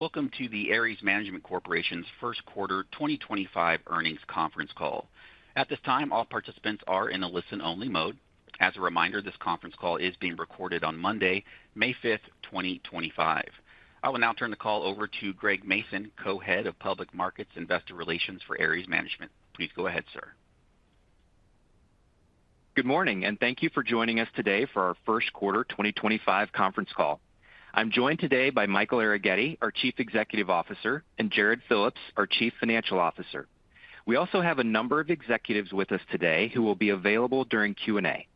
Welcome to the ARES Management Corporation's first quarter 2025 earnings conference call. At this time, all participants are in a listen-only mode. As a reminder, this conference call is being recorded on Monday, May 5th, 2025. I will now turn the call over to Greg Mason, Co-Head of Public Markets Investor Relations for ARES Management. Please go ahead, sir. Good morning, and thank you for joining us today for our first quarter 2025 conference call. I'm joined today by Michael Arougheti, our Chief Executive Officer, and Jarrod Phillips, our Chief Financial Officer. We also have a number of executives with us today who will be available during Q&A.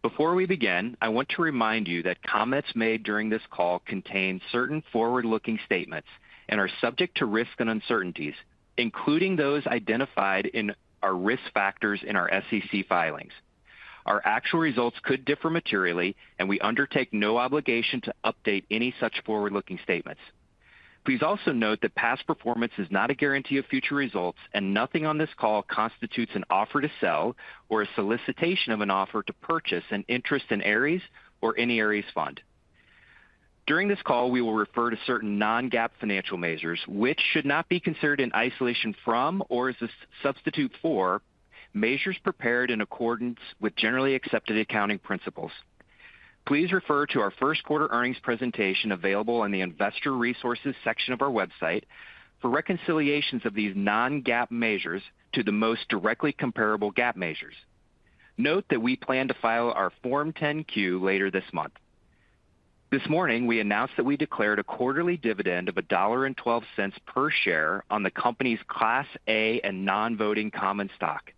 Before we begin, I want to remind you that comments made during this call contain certain forward-looking statements and are subject to risk and uncertainties, including those identified in our risk factors in our SEC filings. Our actual results could differ materially, and we undertake no obligation to update any such forward-looking statements. Please also note that past performance is not a guarantee of future results, and nothing on this call constitutes an offer to sell or a solicitation of an offer to purchase an interest in ARES or any ARES fund. During this call, we will refer to certain non-GAAP financial measures, which should not be considered in isolation from or as a substitute for measures prepared in accordance with generally accepted accounting principles. Please refer to our first quarter earnings presentation available in the Investor Resources section of our website for reconciliations of these non-GAAP measures to the most directly comparable GAAP measures. Note that we plan to file our Form 10-Q later this month. This morning, we announced that we declared a quarterly dividend of $1.12 per share on the company's Class A and non-voting common stock,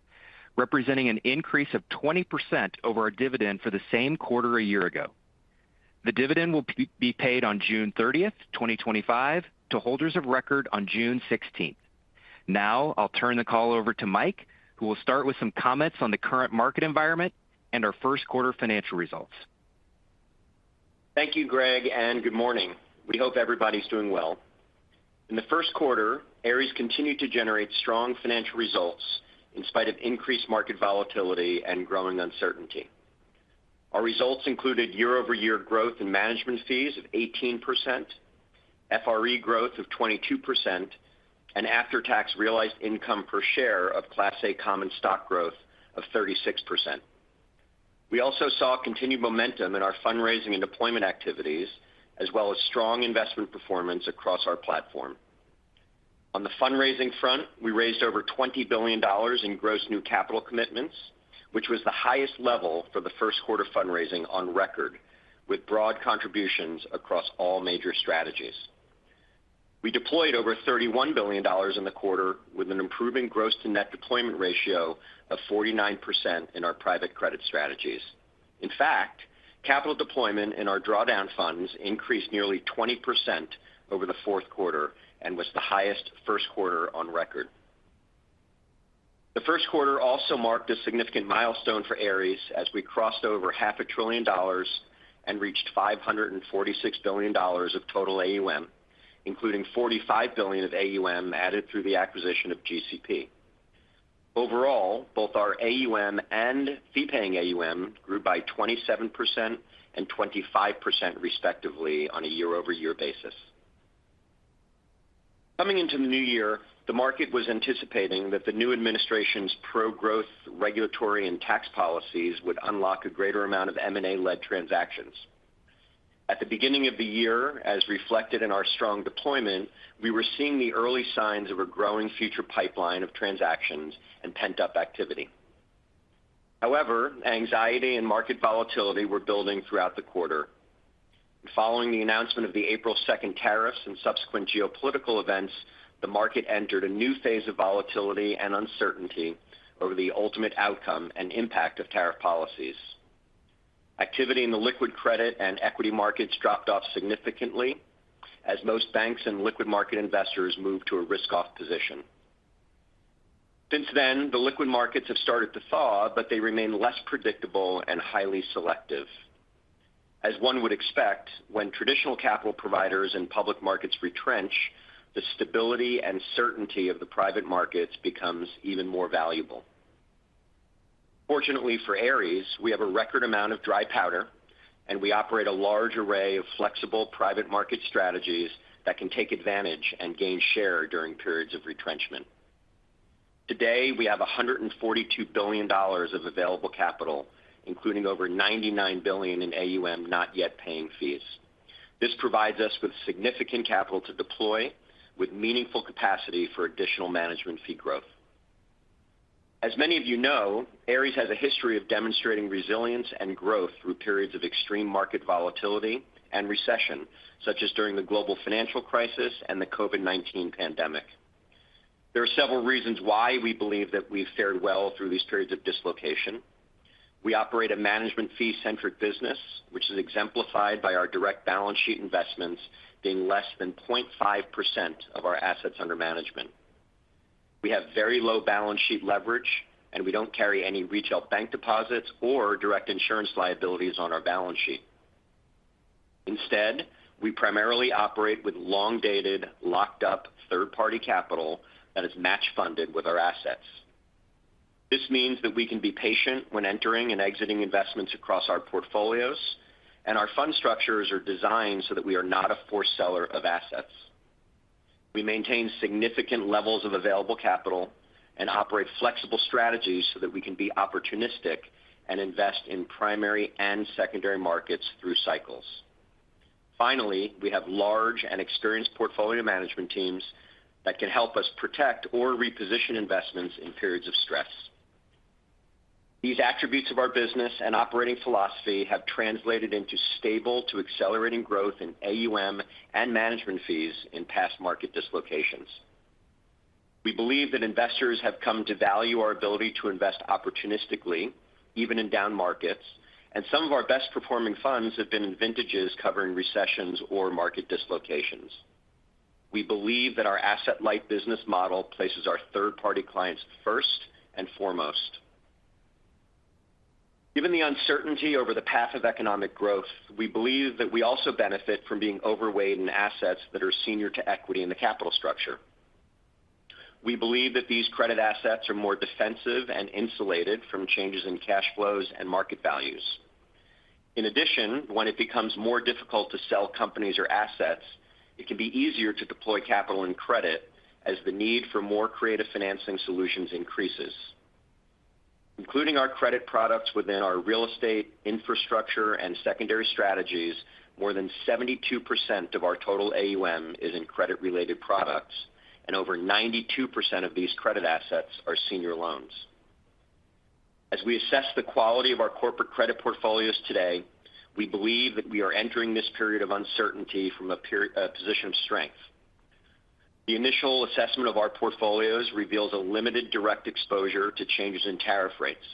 representing an increase of 20% over our dividend for the same quarter a year ago. The dividend will be paid on June 30th, 2025, to holders of record on June 16th. Now, I'll turn the call over to Mike, who will start with some comments on the current market environment and our first quarter financial results. Thank you, Greg, and good morning. We hope everybody's doing well. In the first quarter, ARES continued to generate strong financial results in spite of increased market volatility and growing uncertainty. Our results included year-over-year growth in management fees of 18%, FRE growth of 22%, and after-tax realized income per share of Class A common stock growth of 36%. We also saw continued momentum in our fundraising and deployment activities, as well as strong investment performance across our platform. On the fundraising front, we raised over $20 billion in gross new capital commitments, which was the highest level for the first quarter fundraising on record, with broad contributions across all major strategies. We deployed over $31 billion in the quarter, with an improving gross-to-net deployment ratio of 49% in our private credit strategies. In fact, capital deployment in our drawdown funds increased nearly 20% over the fourth quarter and was the highest first quarter on record. The first quarter also marked a significant milestone for ARES as we crossed over $500 billion and reached $546 billion of total AUM, including $45 billion of AUM added through the acquisition of GCP. Overall, both our AUM and fee-paying AUM grew by 27% and 25% respectively on a year-over-year basis. Coming into the new year, the market was anticipating that the new administration's pro-growth regulatory and tax policies would unlock a greater amount of M&A-led transactions. At the beginning of the year, as reflected in our strong deployment, we were seeing the early signs of a growing future pipeline of transactions and pent-up activity. However, anxiety and market volatility were building throughout the quarter. Following the announcement of the April 2nd tariffs and subsequent geopolitical events, the market entered a new phase of volatility and uncertainty over the ultimate outcome and impact of tariff policies. Activity in the liquid credit and equity markets dropped off significantly as most banks and liquid market investors moved to a risk-off position. Since then, the liquid markets have started to thaw, but they remain less predictable and highly selective. As one would expect, when traditional capital providers and public markets retrench, the stability and certainty of the private markets becomes even more valuable. Fortunately for ARES, we have a record amount of dry powder, and we operate a large array of flexible private market strategies that can take advantage and gain share during periods of retrenchment. Today, we have $142 billion of available capital, including over $99 billion in AUM not yet paying fees. This provides us with significant capital to deploy with meaningful capacity for additional management fee growth. As many of you know, ARES has a history of demonstrating resilience and growth through periods of extreme market volatility and recession, such as during the global financial crisis and the COVID-19 pandemic. There are several reasons why we believe that we've fared well through these periods of dislocation. We operate a management fee-centric business, which is exemplified by our direct balance sheet investments being less than 0.5% of our assets under management. We have very low balance sheet leverage, and we don't carry any retail bank deposits or direct insurance liabilities on our balance sheet. Instead, we primarily operate with long-dated, locked-up third-party capital that is match-funded with our assets. This means that we can be patient when entering and exiting investments across our portfolios, and our fund structures are designed so that we are not a forced seller of assets. We maintain significant levels of available capital and operate flexible strategies so that we can be opportunistic and invest in primary and secondary markets through cycles. Finally, we have large and experienced portfolio management teams that can help us protect or reposition investments in periods of stress. These attributes of our business and operating philosophy have translated into stable to accelerating growth in AUM and management fees in past market dislocations. We believe that investors have come to value our ability to invest opportunistically, even in down markets, and some of our best performing funds have been in vintages covering recessions or market dislocations. We believe that our asset-light business model places our third-party clients first and foremost. Given the uncertainty over the path of economic growth, we believe that we also benefit from being overweight in assets that are senior to equity in the capital structure. We believe that these credit assets are more defensive and insulated from changes in cash flows and market values. In addition, when it becomes more difficult to sell companies or assets, it can be easier to deploy capital in credit as the need for more creative financing solutions increases. Including our credit products within our real estate, infrastructure, and secondary strategies, more than 72% of our total AUM is in credit-related products, and over 92% of these credit assets are senior loans. As we assess the quality of our corporate credit portfolios today, we believe that we are entering this period of uncertainty from a position of strength. The initial assessment of our portfolios reveals a limited direct exposure to changes in tariff rates.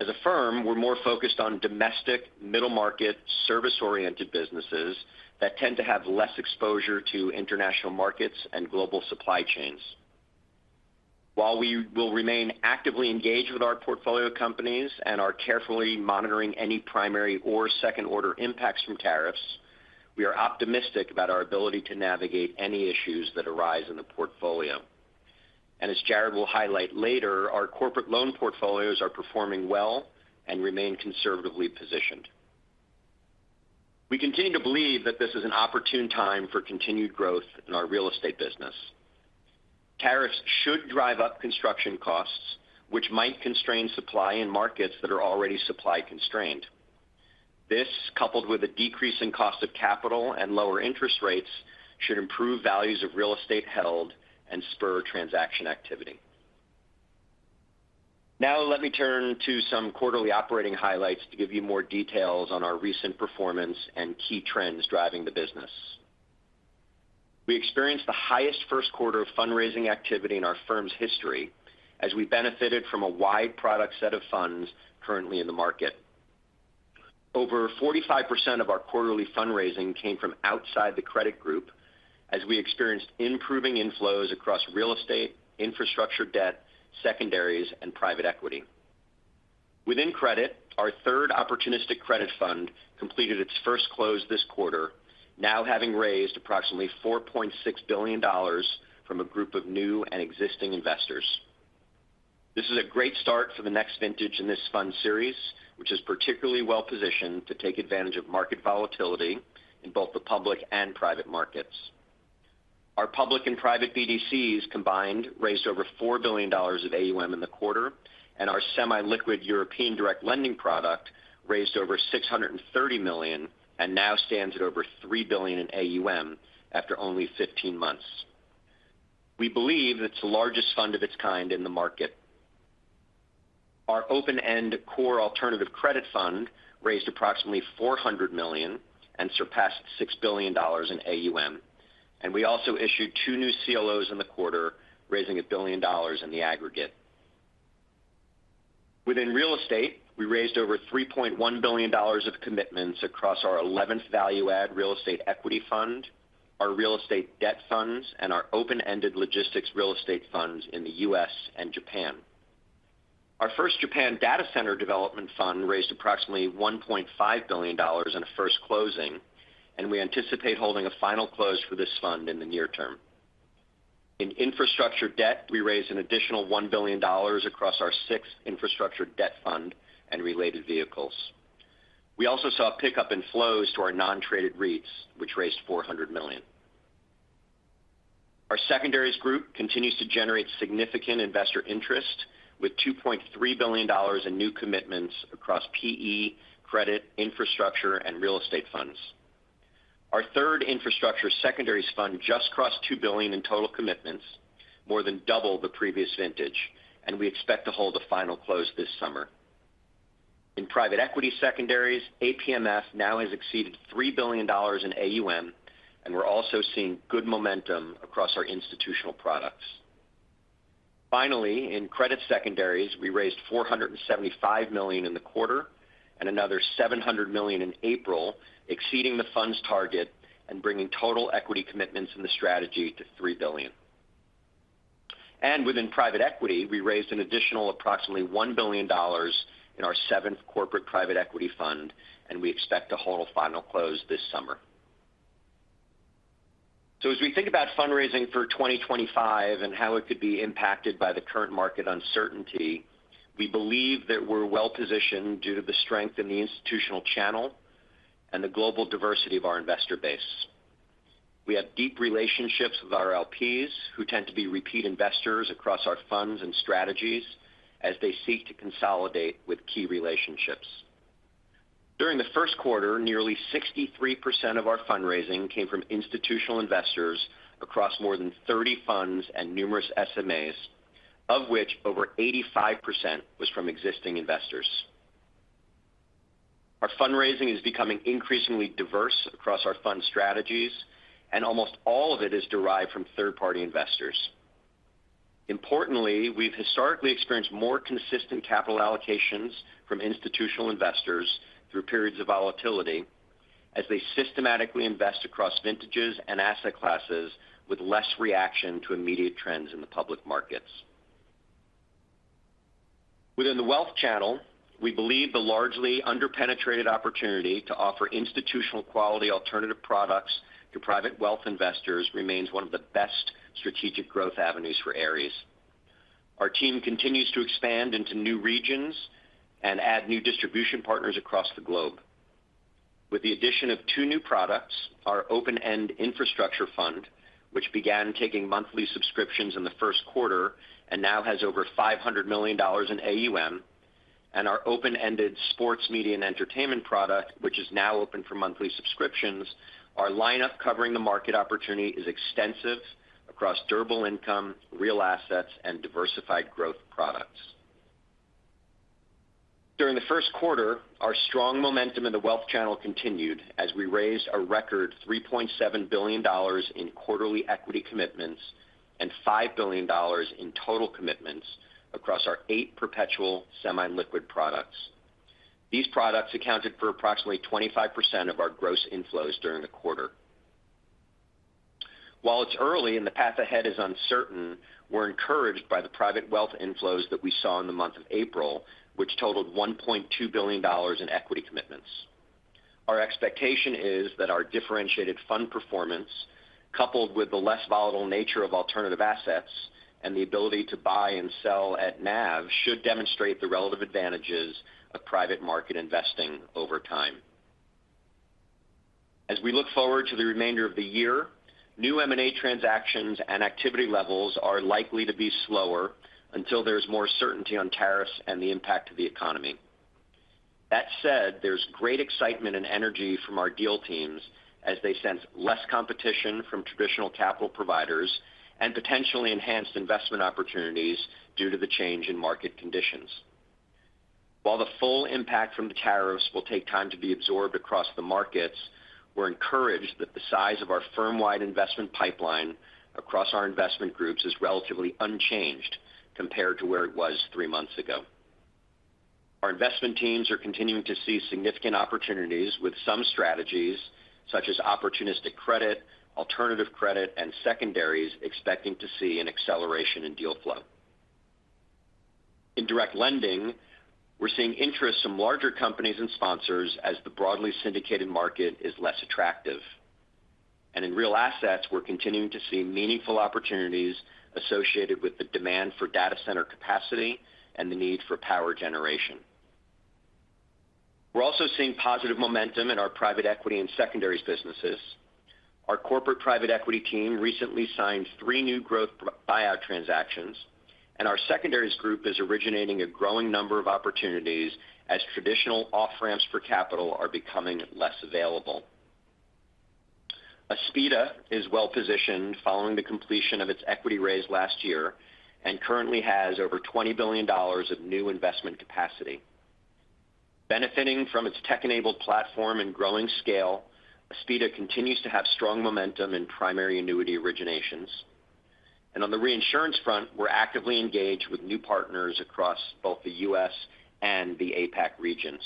As a firm, we're more focused on domestic, middle-market, service-oriented businesses that tend to have less exposure to international markets and global supply chains. While we will remain actively engaged with our portfolio companies and are carefully monitoring any primary or second-order impacts from tariffs, we are optimistic about our ability to navigate any issues that arise in the portfolio. And as Jared will highlight later, our corporate loan portfolios are performing well and remain conservatively positioned. We continue to believe that this is an opportune time for continued growth in our real estate business. Tariffs should drive up construction costs, which might constrain supply in markets that are already supply constrained. This, coupled with a decrease in cost of capital and lower interest rates, should improve values of real estate held and spur transaction activity. Now let me turn to some quarterly operating highlights to give you more details on our recent performance and key trends driving the business. We experienced the highest first quarter of fundraising activity in our firm's history as we benefited from a wide product set of funds currently in the market. Over 45% of our quarterly fundraising came from outside the credit group as we experienced improving inflows across real estate, infrastructure debt, secondaries, and private equity. Within credit, our third opportunistic credit fund completed its first close this quarter, now having raised approximately $4.6 billion from a group of new and existing investors. This is a great start for the next vintage in this fund series, which is particularly well positioned to take advantage of market volatility in both the public and private markets. Our public and private BDCs combined raised over $4 billion of AUM in the quarter, and our semi-liquid European direct lending product raised over $630 million and now stands at over $3 billion in AUM after only 15 months. We believe it's the largest fund of its kind in the market. Our open-end core alternative credit fund raised approximately $400 million and surpassed $6 billion in AUM. And we also issued 2 new CLOs in the quarter, raising $1 billion in the aggregate. Within real estate, we raised over $3.1 billion of commitments across our 11th value-add real estate equity fund, our real estate debt funds, and our open-ended logistics real estate funds in the U.S. and Japan. Our first Japan data center development fund raised approximately $1.5 billion in a first closing, and we anticipate holding a final close for this fund in the near term. In infrastructure debt, we raised an additional $1 billion across our 6th infrastructure debt fund and related vehicles. We also saw a pickup in flows to our non-traded REITs, which raised $400 million. Our secondaries group continues to generate significant investor interest with $2.3 billion in new commitments across PE, credit, infrastructure, and real estate funds. Our 3rd infrastructure secondaries fund just crossed $2 billion in total commitments, more than double the previous vintage, and we expect to hold a final close this summer. In private equity secondaries, APMF now has exceeded $3 billion in AUM, and we're also seeing good momentum across our institutional products. Finally, in credit secondaries, we raised $475 million in the quarter and another $700 million in April, exceeding the fund's target and bringing total equity commitments in the strategy to $3 billion. And within private equity, we raised an additional approximately $1 billion in our 7th corporate private equity fund, and we expect to hold a final close this summer. So as we think about fundraising for 2025 and how it could be impacted by the current market uncertainty, we believe that we're well positioned due to the strength in the institutional channel and the global diversity of our investor base. We have deep relationships with our LPs, who tend to be repeat investors across our funds and strategies as they seek to consolidate with key relationships. During the first quarter, nearly 63% of our fundraising came from institutional investors across more than 30 funds and numerous SMAs, of which over 85% was from existing investors. Our fundraising is becoming increasingly diverse across our fund strategies, and almost all of it is derived from third-party investors. Importantly, we've historically experienced more consistent capital allocations from institutional investors through periods of volatility as they systematically invest across vintages and asset classes with less reaction to immediate trends in the public markets. Within the wealth channel, we believe the largely underpenetrated opportunity to offer institutional quality alternative products to private wealth investors remains one of the best strategic growth avenues for ARES. Our team continues to expand into new regions and add new distribution partners across the globe. With the addition of 2 new products, our open-end infrastructure fund, which began taking monthly subscriptions in the first quarter and now has over $500 million in AUM, and our open-ended sports, media, and entertainment product, which is now open for monthly subscriptions, our lineup covering the market opportunity is extensive across durable income, real assets, and diversified growth products. During the first quarter, our strong momentum in the wealth channel continued as we raised a record $3.7 billion in quarterly equity commitments and $5 billion in total commitments across our 8 perpetual semi-liquid products. These products accounted for approximately 25% of our gross inflows during the quarter. While it's early and the path ahead is uncertain, we're encouraged by the private wealth inflows that we saw in the month of April, which totaled $1.2 billion in equity commitments. Our expectation is that our differentiated fund performance, coupled with the less volatile nature of alternative assets and the ability to buy and sell at NAV, should demonstrate the relative advantages of private market investing over time. As we look forward to the remainder of the year, new M&A transactions and activity levels are likely to be slower until there's more certainty on tariffs and the impact to the economy. That said, there's great excitement and energy from our deal teams as they sense less competition from traditional capital providers and potentially enhanced investment opportunities due to the change in market conditions. While the full impact from the tariffs will take time to be absorbed across the markets, we're encouraged that the size of our firm-wide investment pipeline across our investment groups is relatively unchanged compared to where it was 3 months ago. Our investment teams are continuing to see significant opportunities with some strategies, such as opportunistic credit, alternative credit, and secondaries, expecting to see an acceleration in deal flow. In direct lending, we're seeing interest from larger companies and sponsors as the broadly syndicated market is less attractive. And in real assets, we're continuing to see meaningful opportunities associated with the demand for data center capacity and the need for power generation. We're also seeing positive momentum in our private equity and secondaries businesses. Our corporate private equity team recently signed 3 new growth buyout transactions, and our secondaries group is originating a growing number of opportunities as traditional off-ramps for capital are becoming less available. Aspida is well positioned following the completion of its equity raise last year and currently has over $20 billion of new investment capacity. Benefiting from its tech-enabled platform and growing scale, Aspida continues to have strong momentum in primary annuity originations. And on the reinsurance front, we're actively engaged with new partners across both the U.S. and the APAC regions.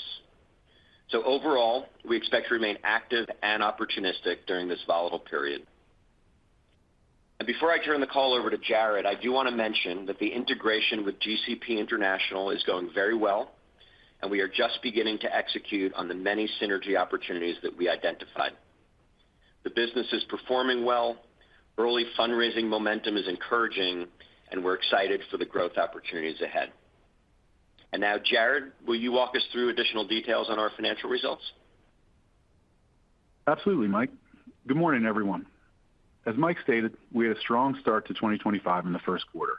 So overall, we expect to remain active and opportunistic during this volatile period. And before I turn the call over to Jared, I do want to mention that the integration with GCP International is going very well, and we are just beginning to execute on the many synergy opportunities that we identified. The business is performing well, early fundraising momentum is encouraging, and we're excited for the growth opportunities ahead. And now, Jared, will you walk us through additional details on our financial results? Absolutely, Mike. Good morning, everyone. As Mike stated, we had a strong start to 2025 in the first quarter.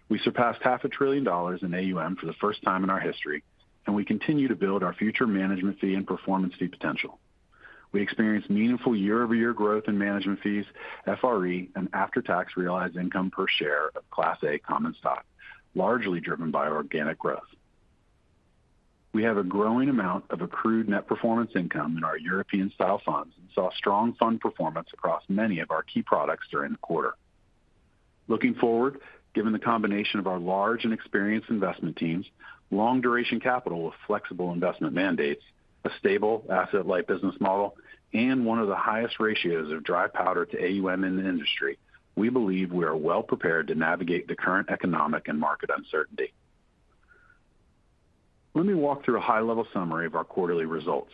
We surpassed $500 billion in AUM for the first time in our history, and we continue to build our future management fee and performance fee potential. We experienced meaningful year-over-year growth in management fees, FRE, and after-tax realized income per share of Class A common stock, largely driven by organic growth. We have a growing amount of accrued net performance income in our European-style funds and saw strong fund performance across many of our key products during the quarter. Looking forward, given the combination of our large and experienced investment teams, long-duration capital with flexible investment mandates, a stable asset-light business model, and one of the highest ratios of dry powder to AUM in the industry, we believe we are well prepared to navigate the current economic and market uncertainty. Let me walk through a high-level summary of our quarterly results.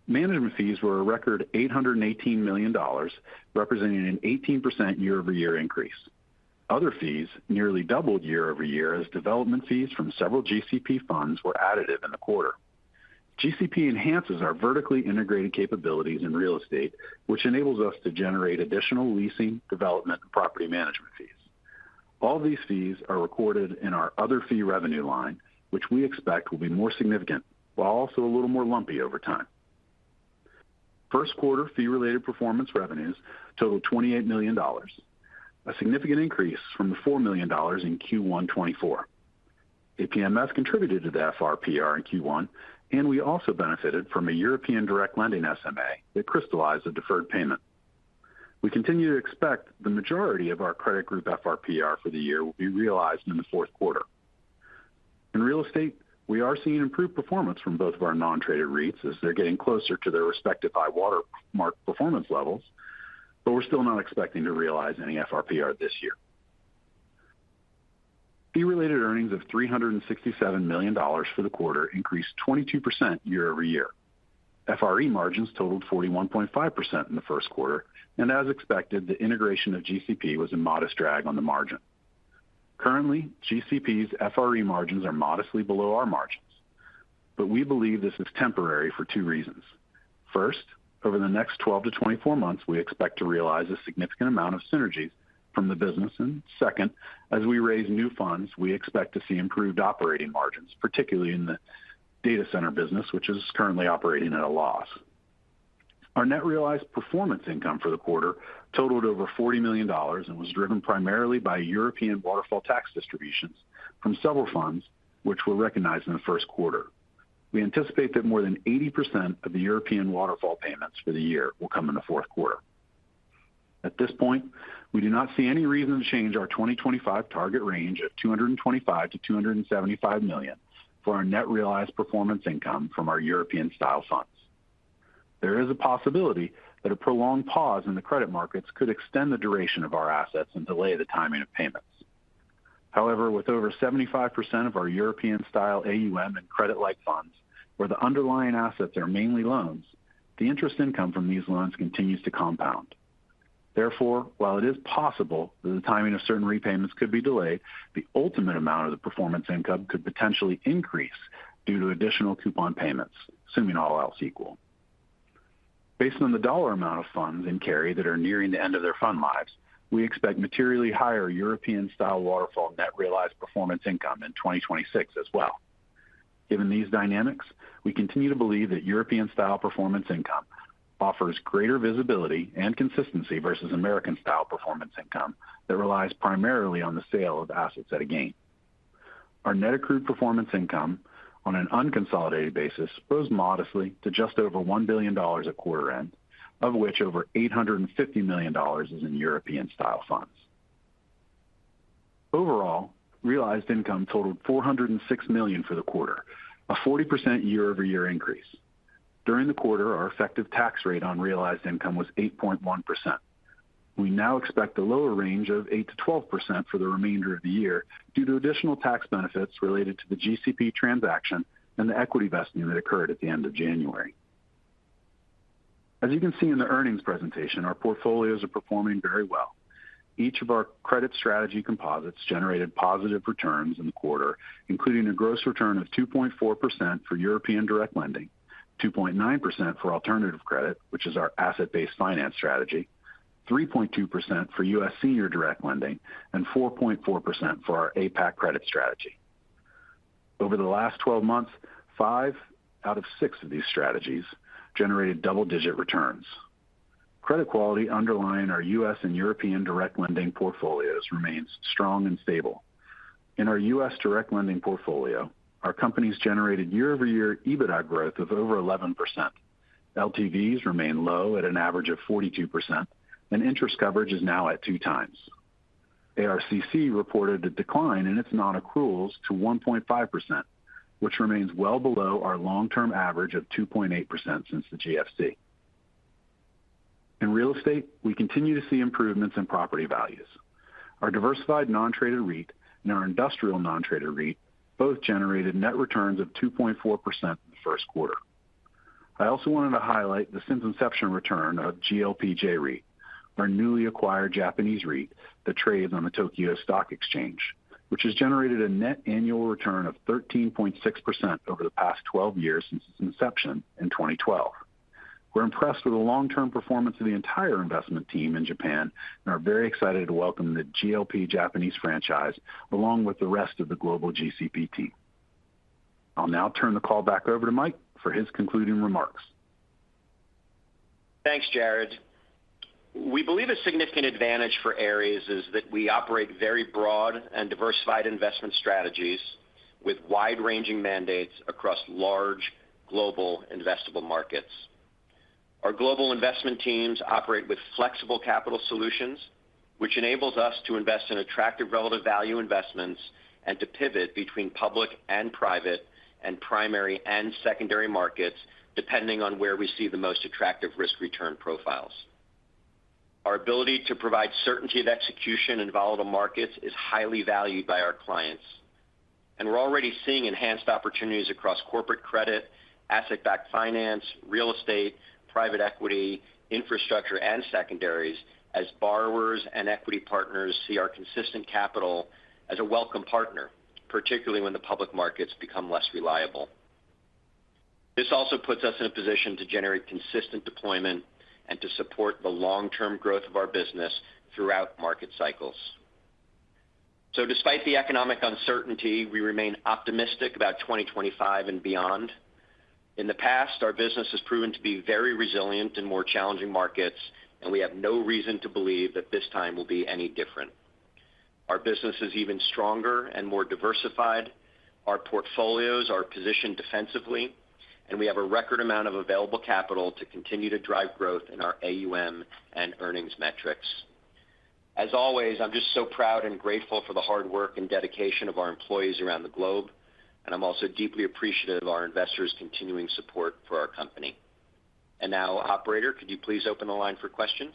Management fees were a record $818 million, representing an 18% year-over-year increase. Other fees nearly doubled year-over-year as development fees from several GCP funds were additive in the quarter. GCP enhances our vertically integrated capabilities in real estate, which enables us to generate additional leasing, development, and property management fees. All of these fees are recorded in our other fee revenue line, which we expect will be more significant, while also a little more lumpy over time. First quarter fee-related performance revenues totaled $28 million, a significant increase from the $4 million in Q1 24. APMF contributed to the FRPR in Q1, and we also benefited from a European direct lending SMA that crystallized a deferred payment. We continue to expect the majority of our credit group FRPR for the year will be realized in the fourth quarter. In real estate, we are seeing improved performance from both of our non-traded REITs as they're getting closer to their respective high watermark performance levels, but we're still not expecting to realize any FRPR this year. Fee-related earnings of $367 million for the quarter increased 22% year-over-year. FRE margins totaled 41.5% in the first quarter, and as expected, the integration of GCP was a modest drag on the margin. Currently, GCP's FRE margins are modestly below our margins, but we believe this is temporary for 2 reasons. First, over the next 12 to 24 months, we expect to realize a significant amount of synergies from the business. And second, as we raise new funds, we expect to see improved operating margins, particularly in the data center business, which is currently operating at a loss. Our net realized performance income for the quarter totaled over $40 million and was driven primarily by European waterfall tax distributions from several funds, which were recognized in the first quarter. We anticipate that more than 80% of the European waterfall payments for the year will come in the fourth quarter. At this point, we do not see any reason to change our 2025 target range of $225 to $275 million for our net realized performance income from our European-style funds. There is a possibility that a prolonged pause in the credit markets could extend the duration of our assets and delay the timing of payments. However, with over 75% of our European-style AUM and credit-like funds, where the underlying assets are mainly loans, the interest income from these loans continues to compound. Therefore, while it is possible that the timing of certain repayments could be delayed, the ultimate amount of the performance income could potentially increase due to additional coupon payments, assuming all else equal. Based on the dollar amount of funds in carry that are nearing the end of their fund lives, we expect materially higher European-style waterfall net realized performance income in 2026 as well. Given these dynamics, we continue to believe that European-style performance income offers greater visibility and consistency versus American-style performance income that relies primarily on the sale of assets at a gain. Our net accrued performance income on an unconsolidated basis rose modestly to just over $1 billion at quarter end, of which over $850 million is in European-style funds. Overall, realized income totaled $406 million for the quarter, a 40% year-over-year increase. During the quarter, our effective tax rate on realized income was 8.1%. We now expect a lower range of 8 to 12% for the remainder of the year due to additional tax benefits related to the GCP transaction and the equity vesting that occurred at the end of January. As you can see in the earnings presentation, our portfolios are performing very well. Each of our credit strategy composites generated positive returns in the quarter, including a gross return of 2.4% for European direct lending, 2.9% for alternative credit, which is our asset-based finance strategy, 3.2% for U.S. senior direct lending, and 4.4% for our APAC credit strategy. Over the last 12 months, 5 out of 6 of these strategies generated double-digit returns. Credit quality underlying our U.S. and European direct lending portfolios remains strong and stable. In our U.S. direct lending portfolio, our companies generated year-over-year EBITDA growth of over 11%. LTVs remain low at an average of 42%, and interest coverage is now at 2 times. ARCC reported a decline in its non-accruals to 1.5%, which remains well below our long-term average of 2.8% since the GFC. In real estate, we continue to see improvements in property values. Our diversified non-traded REIT and our industrial non-traded REIT both generated net returns of 2.4% in the first quarter. I also wanted to highlight the since inception return of GLPJ REIT, our newly acquired Japanese REIT that trades on the Tokyo Stock Exchange, which has generated a net annual return of 13.6% over the past 12 years since its inception in 2012. We're impressed with the long-term performance of the entire investment team in Japan and are very excited to welcome the GLP Japanese franchise along with the rest of the global GCP team. I'll now turn the call back over to Mike for his concluding remarks. Thanks, Jared. We believe a significant advantage for ARES is that we operate very broad and diversified investment strategies with wide-ranging mandates across large global investable markets. Our global investment teams operate with flexible capital solutions, which enables us to invest in attractive relative value investments and to pivot between public and private and primary and secondary markets, depending on where we see the most attractive risk-return profiles. Our ability to provide certainty of execution in volatile markets is highly valued by our clients, and we're already seeing enhanced opportunities across corporate credit, asset-backed finance, real estate, private equity, infrastructure, and secondaries as borrowers and equity partners see our consistent capital as a welcome partner, particularly when the public markets become less reliable. This also puts us in a position to generate consistent deployment and to support the long-term growth of our business throughout market cycles. So despite the economic uncertainty, we remain optimistic about 2025 and beyond. In the past, our business has proven to be very resilient in more challenging markets, and we have no reason to believe that this time will be any different. Our business is even stronger and more diversified. Our portfolios are positioned defensively, and we have a record amount of available capital to continue to drive growth in our AUM and earnings metrics. As always, I'm just so proud and grateful for the hard work and dedication of our employees around the globe, and I'm also deeply appreciative of our investors' continuing support for our company. And now, operator, could you please open the line for questions?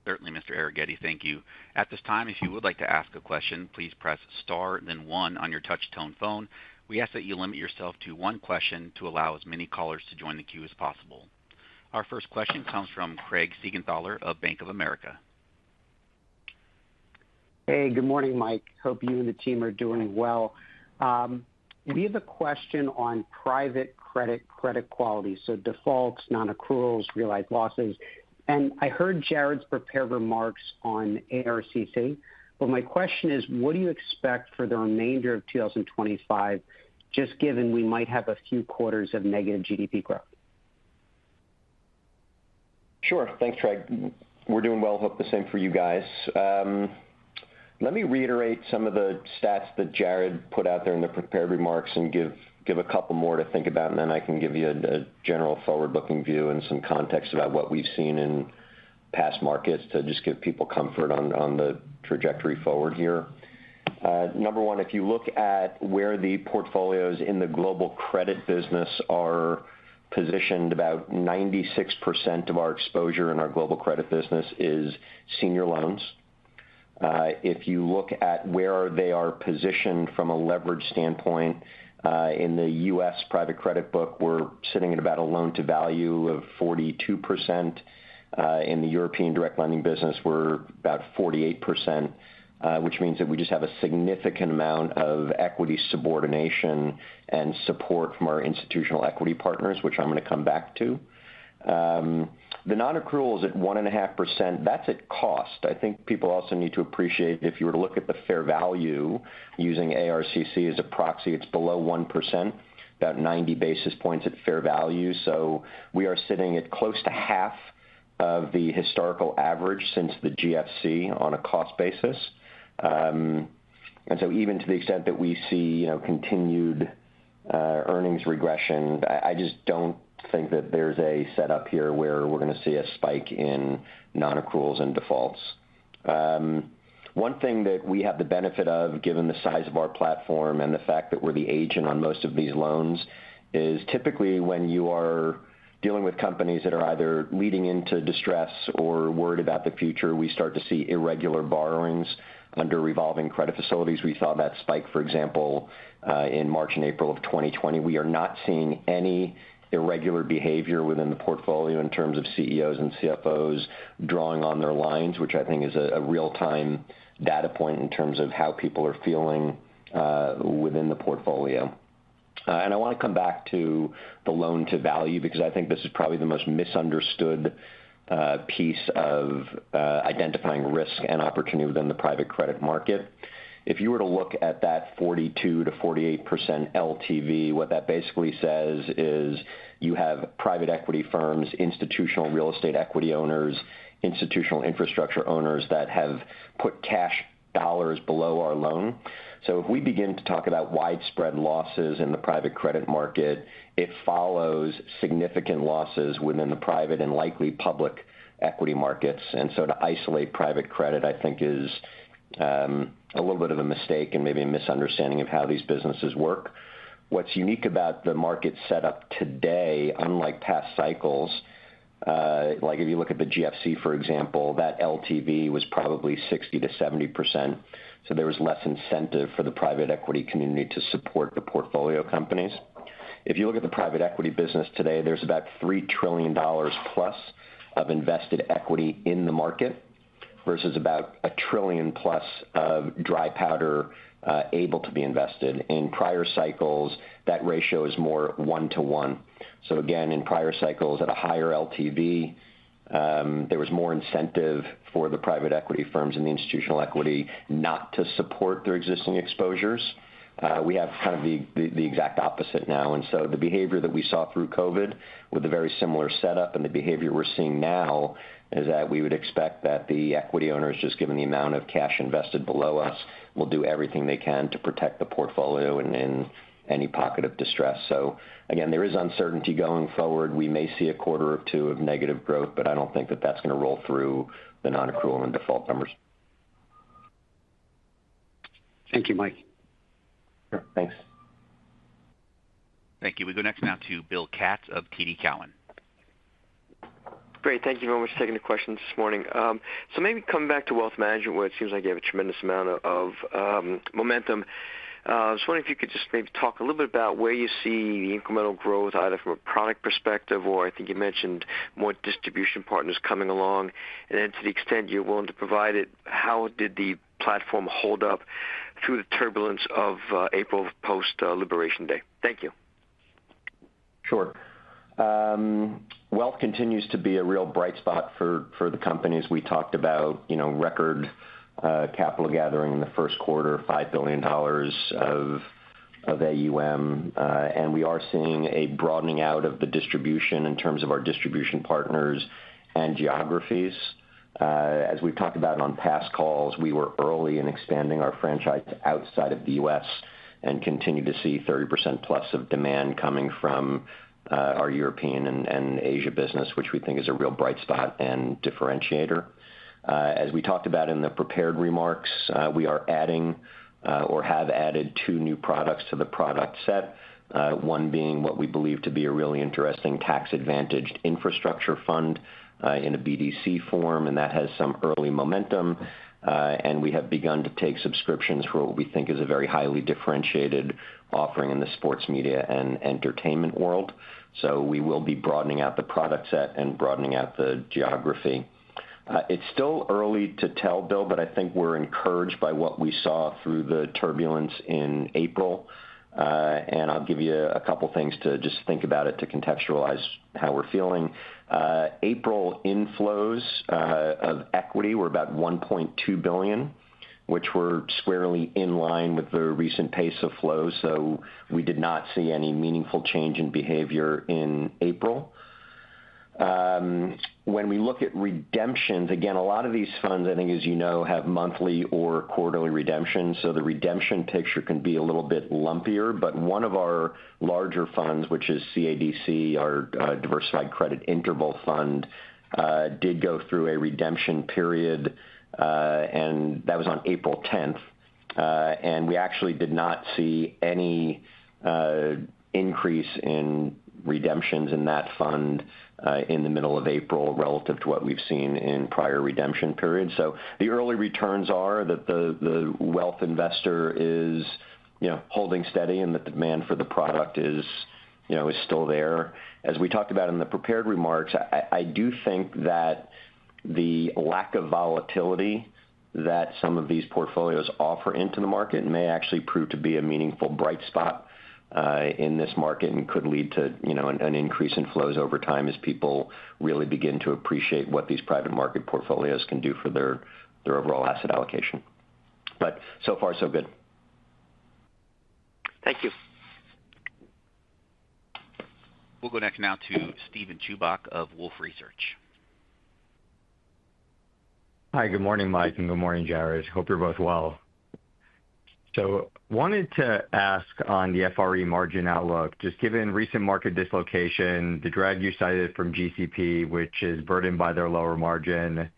Certainly, Mr. Arougheti, thank you. At this time, if you would like to ask a question, please press star, then 1 on your touch-tone phone. We ask that you limit yourself to one question to allow as many callers to join the queue as possible. Our first question comes from Craig Siegenthaler of Bank of America. Hey, good morning, Mike. Hope you and the team are doing well. We have a question on private credit quality, so defaults, non-accruals, realized losses. And I heard Jared's prepared remarks on ARCC, but my question is, what do you expect for the remainder of 2025, just given we might have a few quarters of negative GDP growth? Sure. Thanks, Craig. We're doing well. Hope the same for you guys. Let me reiterate some of the stats that Jared put out there in the prepared remarks and give a couple more to think about, and then I can give you a general forward-looking view and some context about what we've seen in past markets to just give people comfort on the trajectory forward here. Number one, if you look at where the portfolios in the global credit business are positioned, about 96% of our exposure in our global credit business is senior loans. If you look at where they are positioned from a leverage standpoint, in the U.S. private credit book, we're sitting at about a loan-to-value of 42%. In the European direct lending business, we're about 48%, which means that we just have a significant amount of equity subordination and support from our institutional equity partners, which I'm going to come back to. The non-accrual is at 1.5%. That's at cost. I think people also need to appreciate if you were to look at the fair value using ARCC as a proxy, it's below 1%, about 90 basis points at fair value. So we are sitting at close to half of the historical average since the GFC on a cost basis. And so even to the extent that we see continued earnings regression, I just don't think that there's a setup here where we're going to see a spike in non-accruals and defaults. One thing that we have the benefit of, given the size of our platform and the fact that we're the agent on most of these loans, is typically when you are dealing with companies that are either leading into distress or worried about the future, we start to see irregular borrowings under revolving credit facilities. We saw that spike, for example, in March and April of 2020. We are not seeing any irregular behavior within the portfolio in terms of CEOs and CFOs drawing on their lines, which I think is a real-time data point in terms of how people are feeling within the portfolio. And I want to come back to the loan to value because I think this is probably the most misunderstood piece of identifying risk and opportunity within the private credit market. If you were to look at that 42 to 48% LTV, what that basically says is you have private equity firms, institutional real estate equity owners, institutional infrastructure owners that have put cash dollars below our loan. So if we begin to talk about widespread losses in the private credit market, it follows significant losses within the private and likely public equity markets. And so to isolate private credit, I think is a little bit of a mistake and maybe a misunderstanding of how these businesses work. What's unique about the market setup today, unlike past cycles, like if you look at the GFC, for example, that LTV was probably 60 to 70%. So there was less incentive for the private equity community to support the portfolio companies. If you look at the private equity business today, there's about $3 trillion plus of invested equity in the market. versus about $1 trillion plus of dry powder able to be invested. In prior cycles, that ratio is more 1-to-1. So again, in prior cycles at a higher LTV, there was more incentive for the private equity firms and the institutional equity not to support their existing exposures. We have kind of the exact opposite now. And so the behavior that we saw through COVID with a very similar setup and the behavior we're seeing now is that we would expect that the equity owners, just given the amount of cash invested below us, will do everything they can to protect the portfolio in any pocket of distress. So again, there is uncertainty going forward. We may see a quarter or two of negative growth, but I don't think that that's going to roll through the non-accrual and default numbers. Thank you, Mike. Sure, thanks. Thank you. We go next now to Bill Katz of TD Cowen. Great. Thank you very much for taking the questions this morning. So maybe coming back to wealth management, where it seems like you have a tremendous amount of momentum. I was wondering if you could just maybe talk a little bit about where you see the incremental growth, either from a product perspective, or I think you mentioned more distribution partners coming along. And then to the extent you're willing to provide it, how did the platform hold up through the turbulence of April post-Liberation Day? Thank you. Sure. Wealth continues to be a real bright spot for the companies. We talked about, record capital gathering in the first quarter, $5 billion of AUM, and we are seeing a broadening out of the distribution in terms of our distribution partners and geographies. As we've talked about on past calls, we were early in expanding our franchise outside of the U.S. and continue to see 30% plus of demand coming from our European and Asia business, which we think is a real bright spot and differentiator. As we talked about in the prepared remarks, we are adding or have added 2 new products to the product set, one being what we believe to be a really interesting tax-advantaged infrastructure fund in a BDC form, and that has some early momentum. And we have begun to take subscriptions for what we think is a very highly differentiated offering in the sports media and entertainment world. So we will be broadening out the product set and broadening out the geography. It's still early to tell, Bill, but I think we're encouraged by what we saw through the turbulence in April. And I'll give you a couple things to just think about it to contextualize how we're feeling. April inflows of equity were about $1.2 billion, which were squarely in line with the recent pace of flows. So we did not see any meaningful change in behavior in April. When we look at redemptions, again, a lot of these funds, I think, as you know, have monthly or quarterly redemptions. So the redemption picture can be a little bit lumpier. But one of our larger funds, which is CADC, our Diversified Credit Interval Fund, did go through a redemption period, and that was on April 10th. And we actually did not see any increase in redemptions in that fund in the middle of April relative to what we've seen in prior redemption periods. So the early returns are that the wealth investor is, holding steady, and that the demand for the product is still there. As we talked about in the prepared remarks, I do think that the lack of volatility that some of these portfolios offer into the market may actually prove to be a meaningful bright spot in this market, and could lead to an increase in flows over time as people really begin to appreciate what these private market portfolios can do for their overall asset allocation. But so far, so good. Thank you. We'll go next now to Steven Chubak of Wolfe Research. Hi, good morning, Mike, and good morning, Jared. Hope you're both well. So wanted to ask on the FRE margin outlook, just given recent market dislocation, the drag you cited from GCP, which is burdened by their lower margin,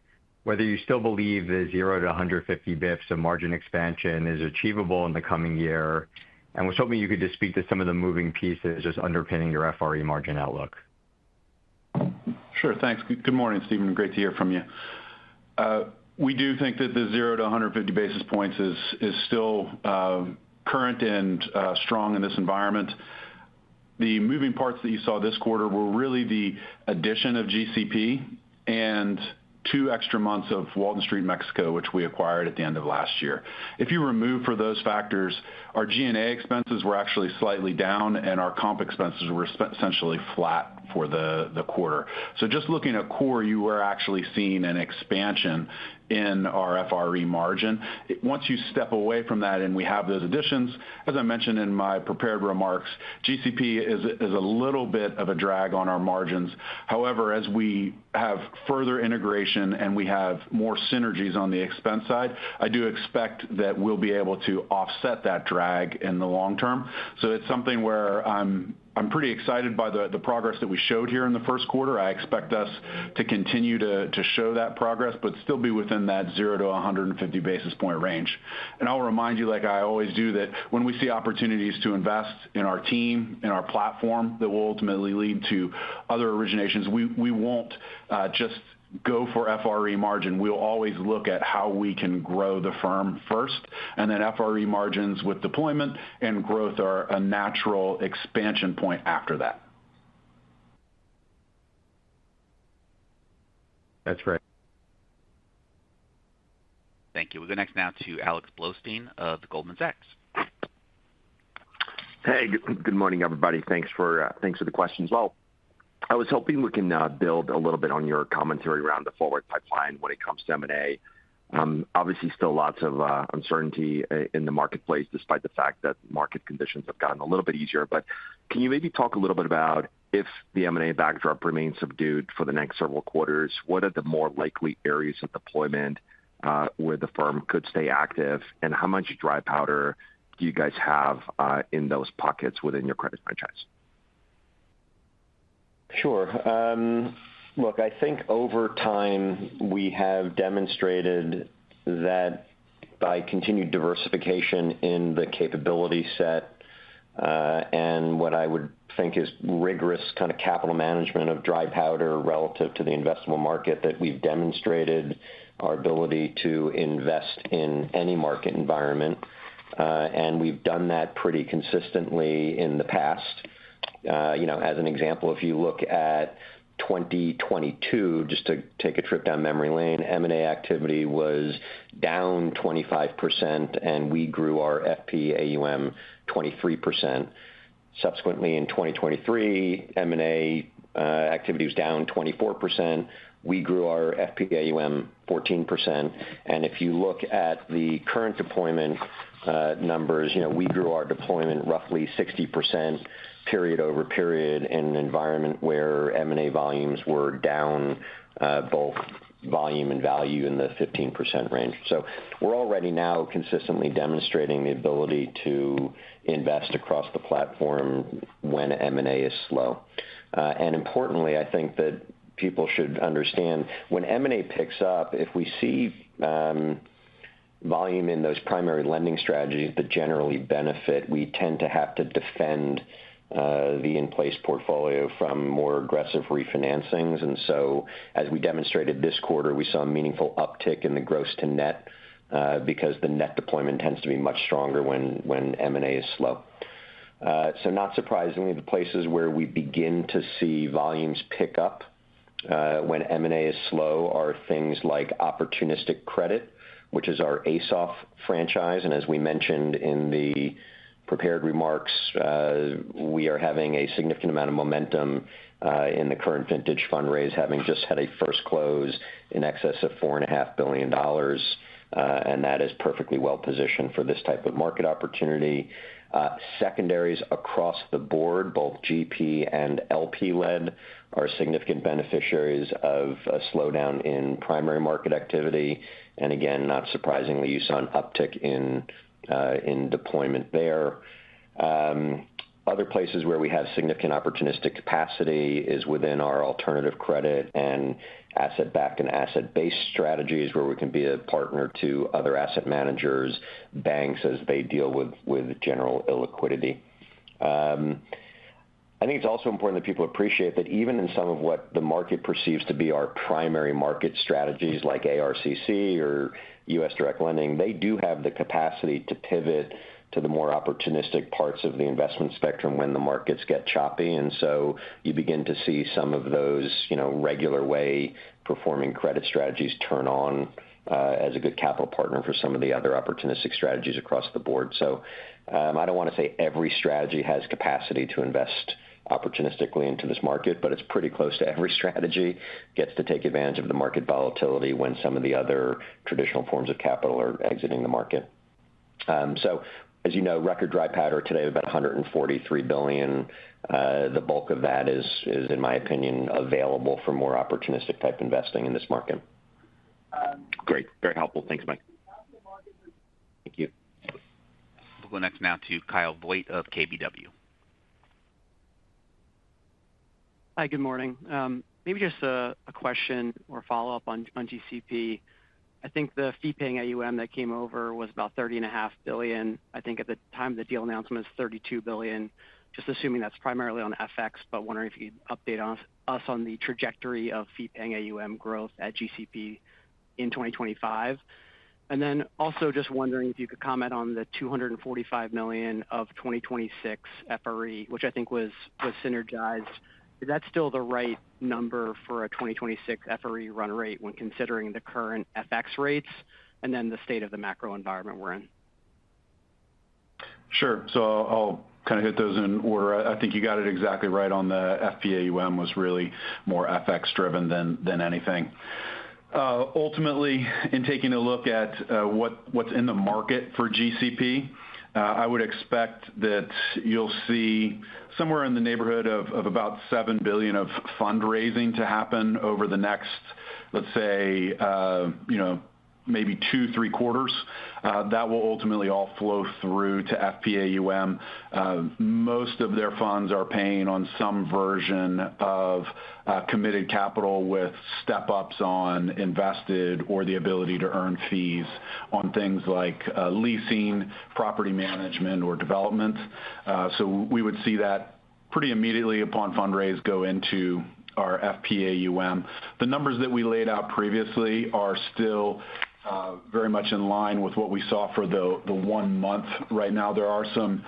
whether you still believe the 0 to 150 bips of margin expansion is achievable in the coming year, and was hoping you could just speak to some of the moving pieces just underpinning your FRE margin outlook. Sure, thanks. Good morning, Stephen. Great to hear from you. We do think that the 0 to 150 basis points is still current and strong in this environment. The moving parts that you saw this quarter were really the addition of GCP and 2 extra months of Walton Street, Mexico, which we acquired at the end of last year. If you remove for those factors, our G&A expenses were actually slightly down, and our comp expenses were essentially flat for the quarter. So just looking at core, you were actually seeing an expansion in our FRE margin. Once you step away from that and we have those additions, as I mentioned in my prepared remarks, GCP is a little bit of a drag on our margins. However, as we have further integration and we have more synergies on the expense side, I do expect that we'll be able to offset that drag in the long term. So it's something where I'm pretty excited by the progress that we showed here in the first quarter. I expect us to continue to show that progress, but still be within that 0 to 150 basis point range. And I'll remind you, like I always do, that when we see opportunities to invest in our team, in our platform, that will ultimately lead to other originations, we won't just go for FRE margin. We'll always look at how we can grow the firm first, and then FRE margins with deployment and growth are a natural expansion point after that. That's great. Thank you. We'll go next now to Alex Blostein of Goldman Sachs. Hey, good morning, everybody. Thanks for the questions. Well, I was hoping we can build a little bit on your commentary around the forward pipeline when it comes to M&A. Obviously, still lots of uncertainty in the marketplace, despite the fact that market conditions have gotten a little bit easier. But can you maybe talk a little bit about if the M&A backdrop remains subdued for the next several quarters, what are the more likely areas of deployment where the firm could stay active, and how much dry powder do you guys have in those pockets within your credit franchise? Sure. Look, I think over time we have demonstrated that by continued diversification in the capability set and what I would think is rigorous kind of capital management of dry powder relative to the investable market, that we've demonstrated our ability to invest in any market environment. And we've done that pretty consistently in the past. As an example, if you look at 2022, just to take a trip down memory lane, M&A activity was down 25%, and we grew our FP AUM 23%. Subsequently, in 2023, M&A activity was down 24%. We grew our FP AUM 14%. And if you look at the current deployment numbers, we grew our deployment roughly 60% period over period in an environment where M&A volumes were down both volume and value in the 15% range. So we're already now consistently demonstrating the ability to invest across the platform when M&A is slow. And importantly, I think that people should understand when M&A picks up, if we see volume in those primary lending strategies that generally benefit, we tend to have to defend the in-place portfolio from more aggressive refinancings. And so as we demonstrated this quarter, we saw a meaningful uptick in the gross to net because the net deployment tends to be much stronger when M&A is slow. So not surprisingly, the places where we begin to see volumes pick up when M&A is slow are things like opportunistic credit, which is our ASOF franchise. And as we mentioned in the prepared remarks, we are having a significant amount of momentum in the current vintage fundraise, having just had a first close in excess of $4.5 billion. And that is perfectly well positioned for this type of market opportunity. Secondaries across the board, both GP and LP-led, are significant beneficiaries of a slowdown in primary market activity. And again, not surprisingly, you saw an uptick in deployment there. Other places where we have significant opportunistic capacity is within our alternative credit and asset-backed and asset-based strategies, where we can be a partner to other asset managers, banks, as they deal with general illiquidity. I think it's also important that people appreciate that even in some of what the market perceives to be our primary market strategies like ARCC or U.S. direct lending, they do have the capacity to pivot the more opportunistic parts of the investment spectrum when the markets get choppy. And so you begin to see some of those, regular way performing credit strategies turn on as a good capital partner for some of the other opportunistic strategies across the board. So I don't want to say every strategy has capacity to invest opportunistically into this market, but it's pretty close to every strategy gets to take advantage of the market volatility when some of the other traditional forms of capital are exiting the market. So as you know, record dry powder today about $143 billion. The bulk of that is, in my opinion, available for more opportunistic type investing in this market. Great. Very helpful. Thanks, Mike. Thank you. We'll go next now to Kyle Voigt of KBW. Hi, good morning. Maybe just a question or follow-up on GCP. I think the fee-paying AUM that came over was about $30.5 billion. I think at the time of the deal announcement was $32 billion, just assuming that's primarily on FX, but wondering if you could update us on the trajectory of fee-paying AUM growth at GCP in 2025. And then also just wondering if you could comment on the $245 million of 2026 FRE, which I think was synergized. Is that still the right number for a 2026 FRE run rate when considering the current FX rates and then the state of the macro environment we're in? Sure. So I'll kind of hit those in order. I think you got it exactly right on the FPAUM was really more FX driven than anything. Ultimately, in taking a look at what's in the market for GCP, I would expect that you'll see somewhere in the neighborhood of about $7 billion of fundraising to happen over the next, let's say, maybe 2-3 quarters. That will ultimately all flow through to FPAUM. Most of their funds are paying on some version of committed capital with step-ups on invested or the ability to earn fees on things like leasing, property management, or development. So we would see that pretty immediately upon fundraise go into our FPAUM. The numbers that we laid out previously are still very much in line with what we saw for the 1 month. Right now, there are some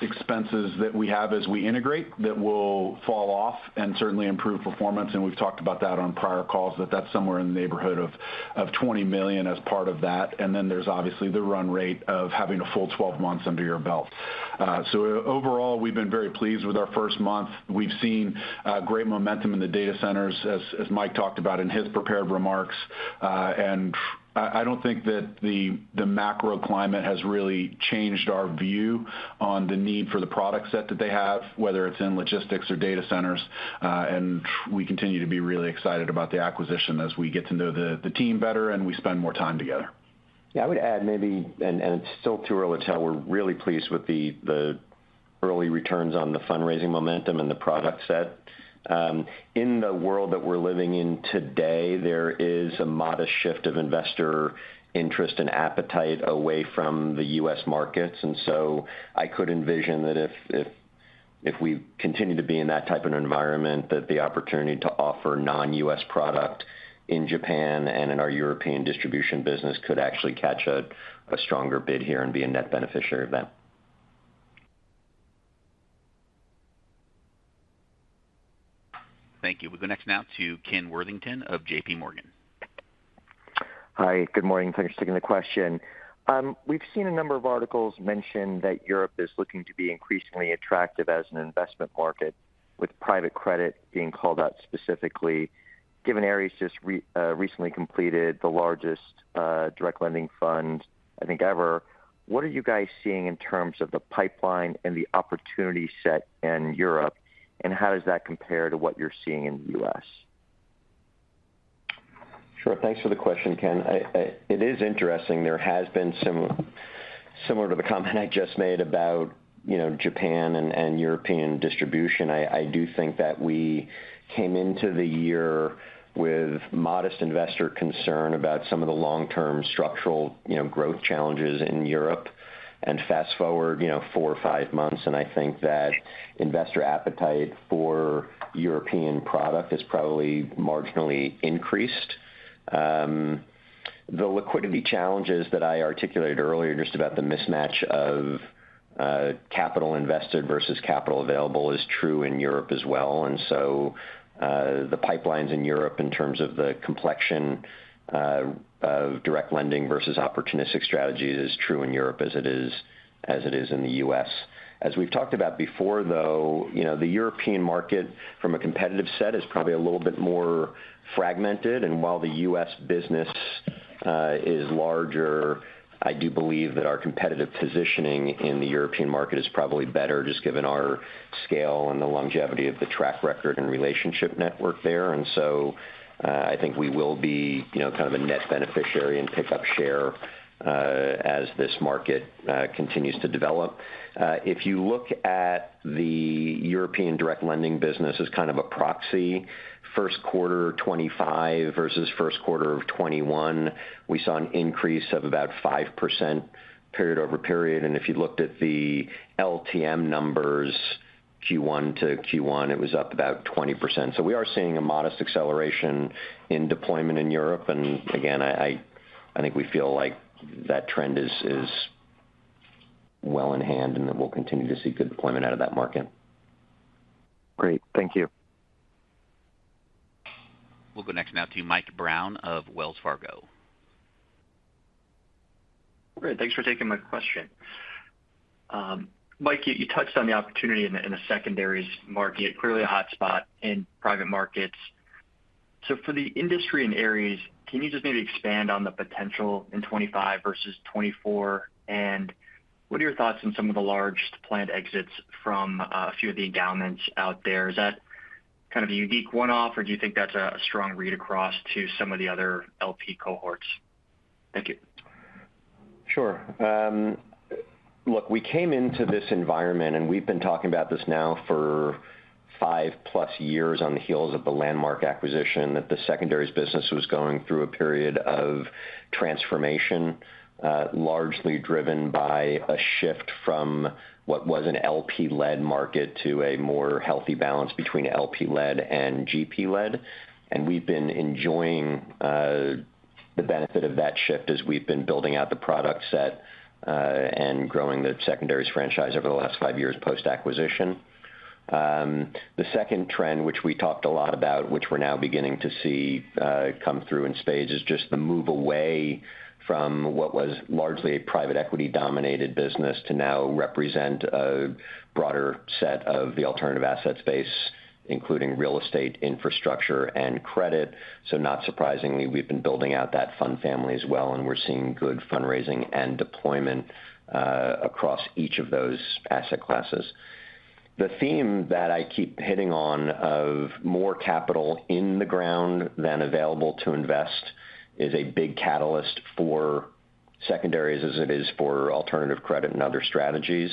expenses that we have as we integrate that will fall off and certainly improve performance. And we've talked about that on prior calls, that's somewhere in the neighborhood of $20 million as part of that. And then there's obviously the run rate of having a full 12 months under your belt. So overall, we've been very pleased with our first month. We've seen great momentum in the data centers, as Mike talked about in his prepared remarks. And I don't think that the macro climate has really changed our view on the need for the product set that they have, whether it's in logistics or data centers. And we continue to be really excited about the acquisition as we get to know the team better and we spend more time together. Yeah, I would add maybe, and it's still too early to tell, we're really pleased with the early returns on the fundraising momentum and the product set. In the world that we're living in today, there is a modest shift of investor interest and appetite away from the U.S. markets. And so I could envision that if we continue to be in that type of environment, that the opportunity to offer non-U.S. product in Japan and in our European distribution business could actually catch a stronger bid here and be a net beneficiary of that. Thank you. We go next now to Ken Worthington of JP Morgan. Hi, good morning. Thanks for taking the question. We've seen a number of articles mention that Europe is looking to be increasingly attractive as an investment market, with private credit being called out specifically. Given ARES just recently completed the largest direct lending fund, I think, ever, what are you guys seeing in terms of the pipeline and the opportunity set in Europe? And how does that compare to what you're seeing in the U.S.? Sure. Thanks for the question, Ken. It is interesting. There has been similar to the comment I just made about Japan and European distribution. I do think that we came into the year with modest investor concern about some of the long-term structural growth challenges in Europe. And fast forward 4 or 5 months, and I think that investor appetite for European product has probably marginally increased. The liquidity challenges that I articulated earlier, just about the mismatch of capital invested versus capital available, is true in Europe as well. And so the pipelines in Europe in terms of the complexion of direct lending versus opportunistic strategies is true in Europe as it is in the U.S. As we've talked about before, though, the European market from a competitive set is probably a little bit more fragmented. And while the U.S. business is larger, I do believe that our competitive positioning in the European market is probably better, just given our scale and the longevity of the track record and relationship network there. And so I think we will be, kind of a net beneficiary and pick up share as this market continues to develop. If you look at the European direct lending business as kind of a proxy, first quarter 25 versus first quarter of 21, we saw an increase of about 5% period over period. And if you looked at the LTM numbers, Q1 to Q1, it was up about 20%. So we are seeing a modest acceleration in deployment in Europe. And again, I think we feel like that trend is well in hand and that we'll continue to see good deployment out of that market. Great. Thank you. We'll go next now to Mike Brown of Wells Fargo. Great. Thanks for taking my question. Mike, you touched on the opportunity in the secondaries market, clearly a hot spot in private markets. So for the industry and Ares, can you just maybe expand on the potential in 25 versus 24? And what are your thoughts on some of the large planned exits from a few of the endowments out there? Is that kind of a unique one-off, or do you think that's a strong read across to some of the other LP cohorts? Thank you. Sure. Look, we came into this environment, and we've been talking about this now for 5+ years on the heels of the landmark acquisition, that the secondaries business was going through a period of transformation, largely driven by a shift from what was an LP-led market to a more healthy balance between LP-led and GP-led. And we've been enjoying the benefit of that shift as we've been building out the product set and growing the secondaries franchise over the last 5 years post-acquisition. The second trend, which we talked a lot about, which we're now beginning to see come through in spades, is just the move away from what was largely a private equity-dominated business to now represent a broader set of the alternative asset space, including real estate, infrastructure, and credit. So not surprisingly, we've been building out that fund family as well, and we're seeing good fundraising and deployment across each of those asset classes. The theme that I keep hitting on of more capital in the ground than available to invest is a big catalyst for secondaries as it is for alternative credit and other strategies.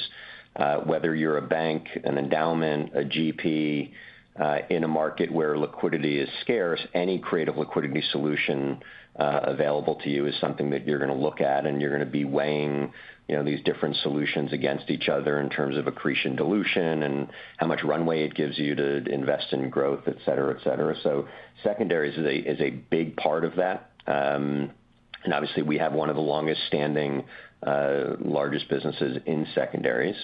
Whether you're a bank, an endowment, a GP, in a market where liquidity is scarce, any creative liquidity solution available to you is something that you're going to look at, and you're going to be weighing these different solutions against each other in terms of accretion, dilution, and how much runway it gives you to invest in growth, et cetera, et cetera. So secondaries is a big part of that. And obviously, we have one of the longest-standing, largest businesses in secondaries.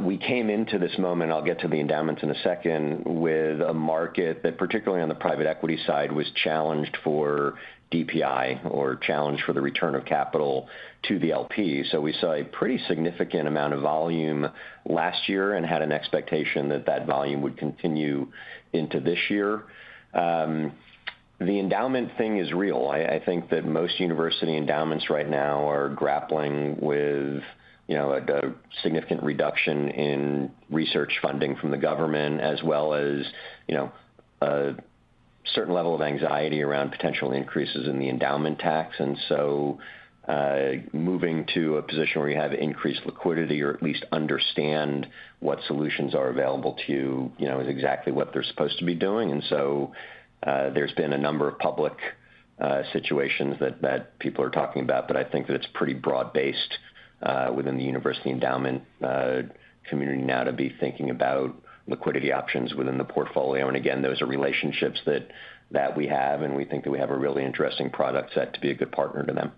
We came into this moment, I'll get to the endowments in a second, with a market that, particularly on the private equity side, was challenged for DPI or challenged for the return of capital to the LP. So we saw a pretty significant amount of volume last year and had an expectation that that volume would continue into this year. The endowment thing is real. I think that most university endowments right now are grappling with a significant reduction in research funding from the government, as well as a certain level of anxiety around potential increases in the endowment tax. And so moving to a position where you have increased liquidity, or at least understand what solutions are available to you, is exactly what they're supposed to be doing. And so there's been a number of public situations that people are talking about, but I think that it's pretty broad-based within the university endowment community now to be thinking about liquidity options within the portfolio. And again, those are relationships that we have, and we think that we have a really interesting product set to be a good partner to them.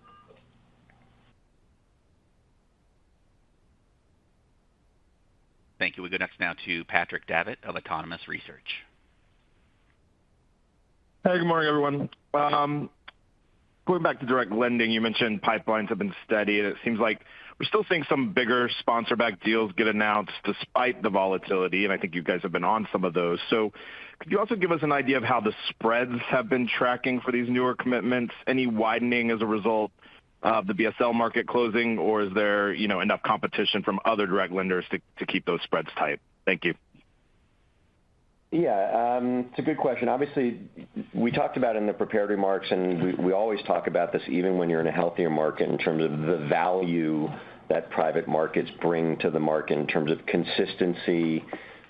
Thank you. We go next now to Patrick Davitt of Autonomous Research. Hey, good morning, everyone. Going back to direct lending, you mentioned pipelines have been steady, and it seems like we're still seeing some bigger sponsor-backed deals get announced despite the volatility, and I think you guys have been on some of those. So could you also give us an idea of how the spreads have been tracking for these newer commitments? Any widening as a result of the BSL market closing, or is there enough competition from other direct lenders to keep those spreads tight? Thank you. Yeah, it's a good question. Obviously, we talked about in the prepared remarks, and we always talk about this even when you're in a healthier market in terms of the value that private markets bring to the market in terms of consistency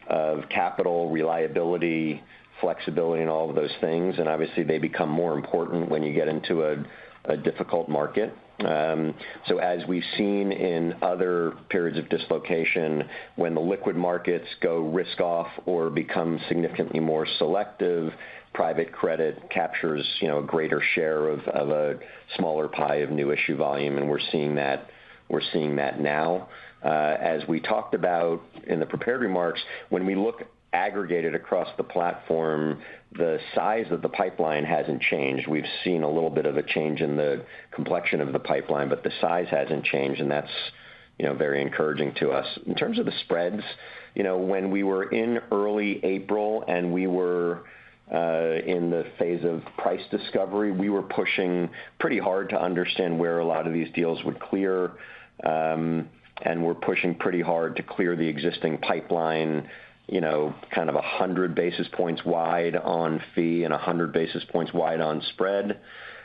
of capital, reliability, flexibility, and all of those things. And obviously, they become more important when you get into a difficult market. So as we've seen in other periods of dislocation, when the liquid markets go risk off or become significantly more selective, private credit captures a greater share of a smaller pie of new issue volume, and we're seeing that now. As we talked about in the prepared remarks, when we look aggregated across the platform, the size of the pipeline hasn't changed. We've seen a little bit of a change in the complexion of the pipeline, but the size hasn't changed, and that's very encouraging to us. In terms of the spreads, when we were in early April and we were in the phase of price discovery, we were pushing pretty hard to understand where a lot of these deals would clear, and we're pushing pretty hard to clear the existing pipeline, kind of 100 basis points wide on fee and 100 basis points wide on spread.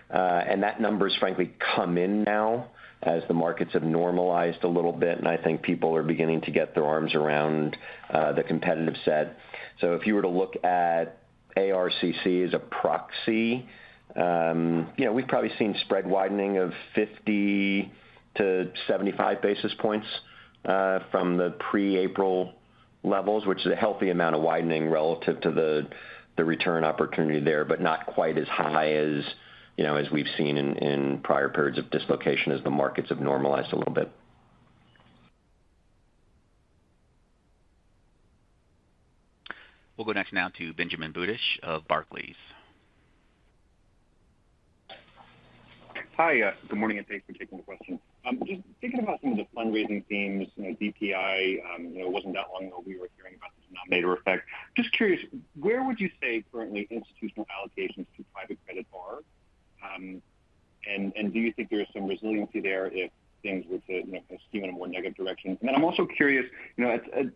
And that number's frankly come in now as the markets have normalized a little bit, and I think people are beginning to get their arms around the competitive set. So if you were to look at ARCC as a proxy, we've probably seen spread widening of 50 to 75 basis points from the pre-April levels, which is a healthy amount of widening relative to the return opportunity there, but not quite as high as we've seen in prior periods of dislocation as the markets have normalized a little bit. We'll go next now to Benjamin Budish of Barclays. Hi, good morning, and thanks for taking the question. Just thinking about some of the fundraising themes, DPI, it wasn't that long ago we were hearing about the denominator effect. Just curious, where would you say currently institutional allocations to private credit are? And do you think there is some resiliency there if things were to skew in a more negative direction? And then I'm also curious,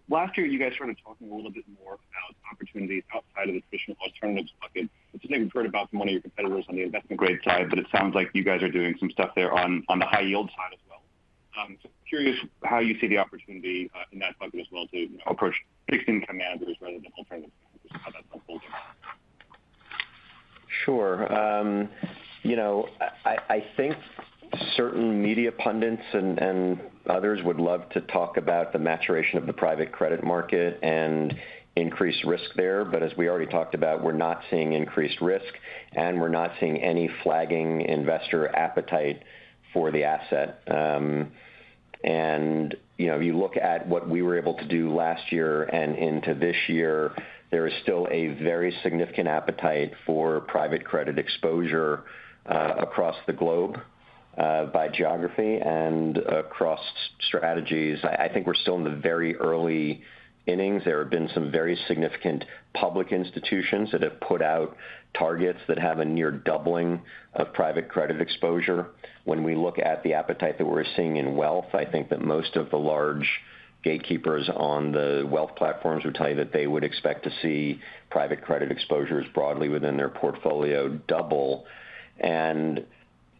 last year you guys started talking a little bit more about opportunities outside of the traditional alternatives bucket, which is maybe we've heard about from one of your competitors on the investment grade side, but it sounds like you guys are doing some stuff there on the high yield side as well. So curious how you see the opportunity in that bucket as well to approach fixed income managers rather than alternatives managers, how that's unfolding. Sure. I think certain media pundits and others would love to talk about the maturation of the private credit market and increased risk there. But as we already talked about, we're not seeing increased risk, and we're not seeing any flagging investor appetite for the asset. And if you look at what we were able to do last year and into this year, there is still a very significant appetite for private credit exposure across the globe by geography and across strategies. I think we're still in the very early innings. There have been some very significant public institutions that have put out targets that have a near doubling of private credit exposure. When we look at the appetite that we're seeing in wealth, I think that most of the large gatekeepers on the wealth platforms would tell you that they would expect to see private credit exposures broadly within their portfolio double. And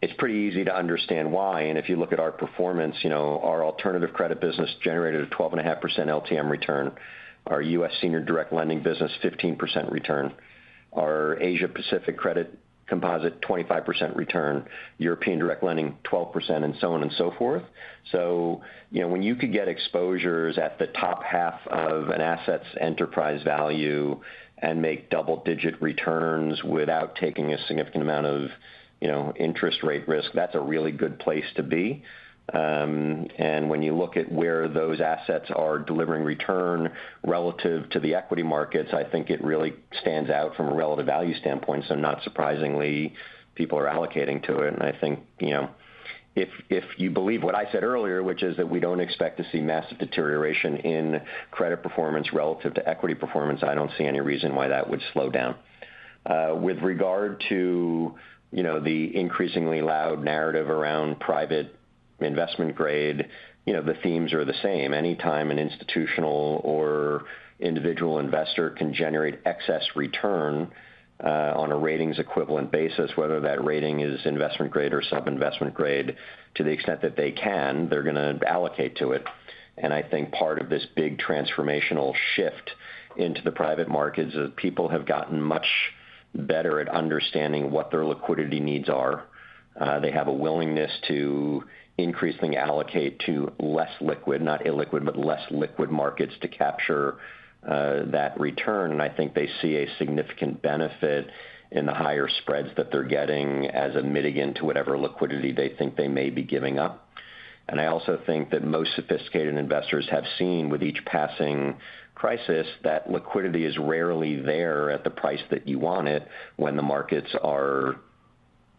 it's pretty easy to understand why. And if you look at our performance, our alternative credit business generated a 12.5% LTM return. Our U.S. senior direct lending business, 15% return. Our Asia Pacific credit composite 25% return, European direct lending 12%, and so on and so forth. So, when you could get exposures at the top half of an asset's enterprise value and make double-digit returns without taking a significant amount of, interest rate risk, that's a really good place to be. And when you look at where those assets are delivering return relative to the equity markets, I think it really stands out from a relative value standpoint. So not surprisingly, people are allocating to it. And I think, if you believe what I said earlier, which is that we don't expect to see massive deterioration in credit performance relative to equity performance, I don't see any reason why that would slow down. With regard to, the increasingly loud narrative around private investment grade, the themes are the same. Anytime an institutional or individual investor can generate excess return on a ratings equivalent basis, whether that rating is investment grade or sub-investment grade, to the extent that they can, they're going to allocate to it. And I think part of this big transformational shift into the private markets is people have gotten much better at understanding what their liquidity needs are. They have a willingness to increasingly allocate to less liquid, not illiquid, but less liquid markets to capture that return. And I think they see a significant benefit in the higher spreads that they're getting as a mitigant to whatever liquidity they think they may be giving up. And I also think that most sophisticated investors have seen with each passing crisis that liquidity is rarely there at the price that you want it when the markets are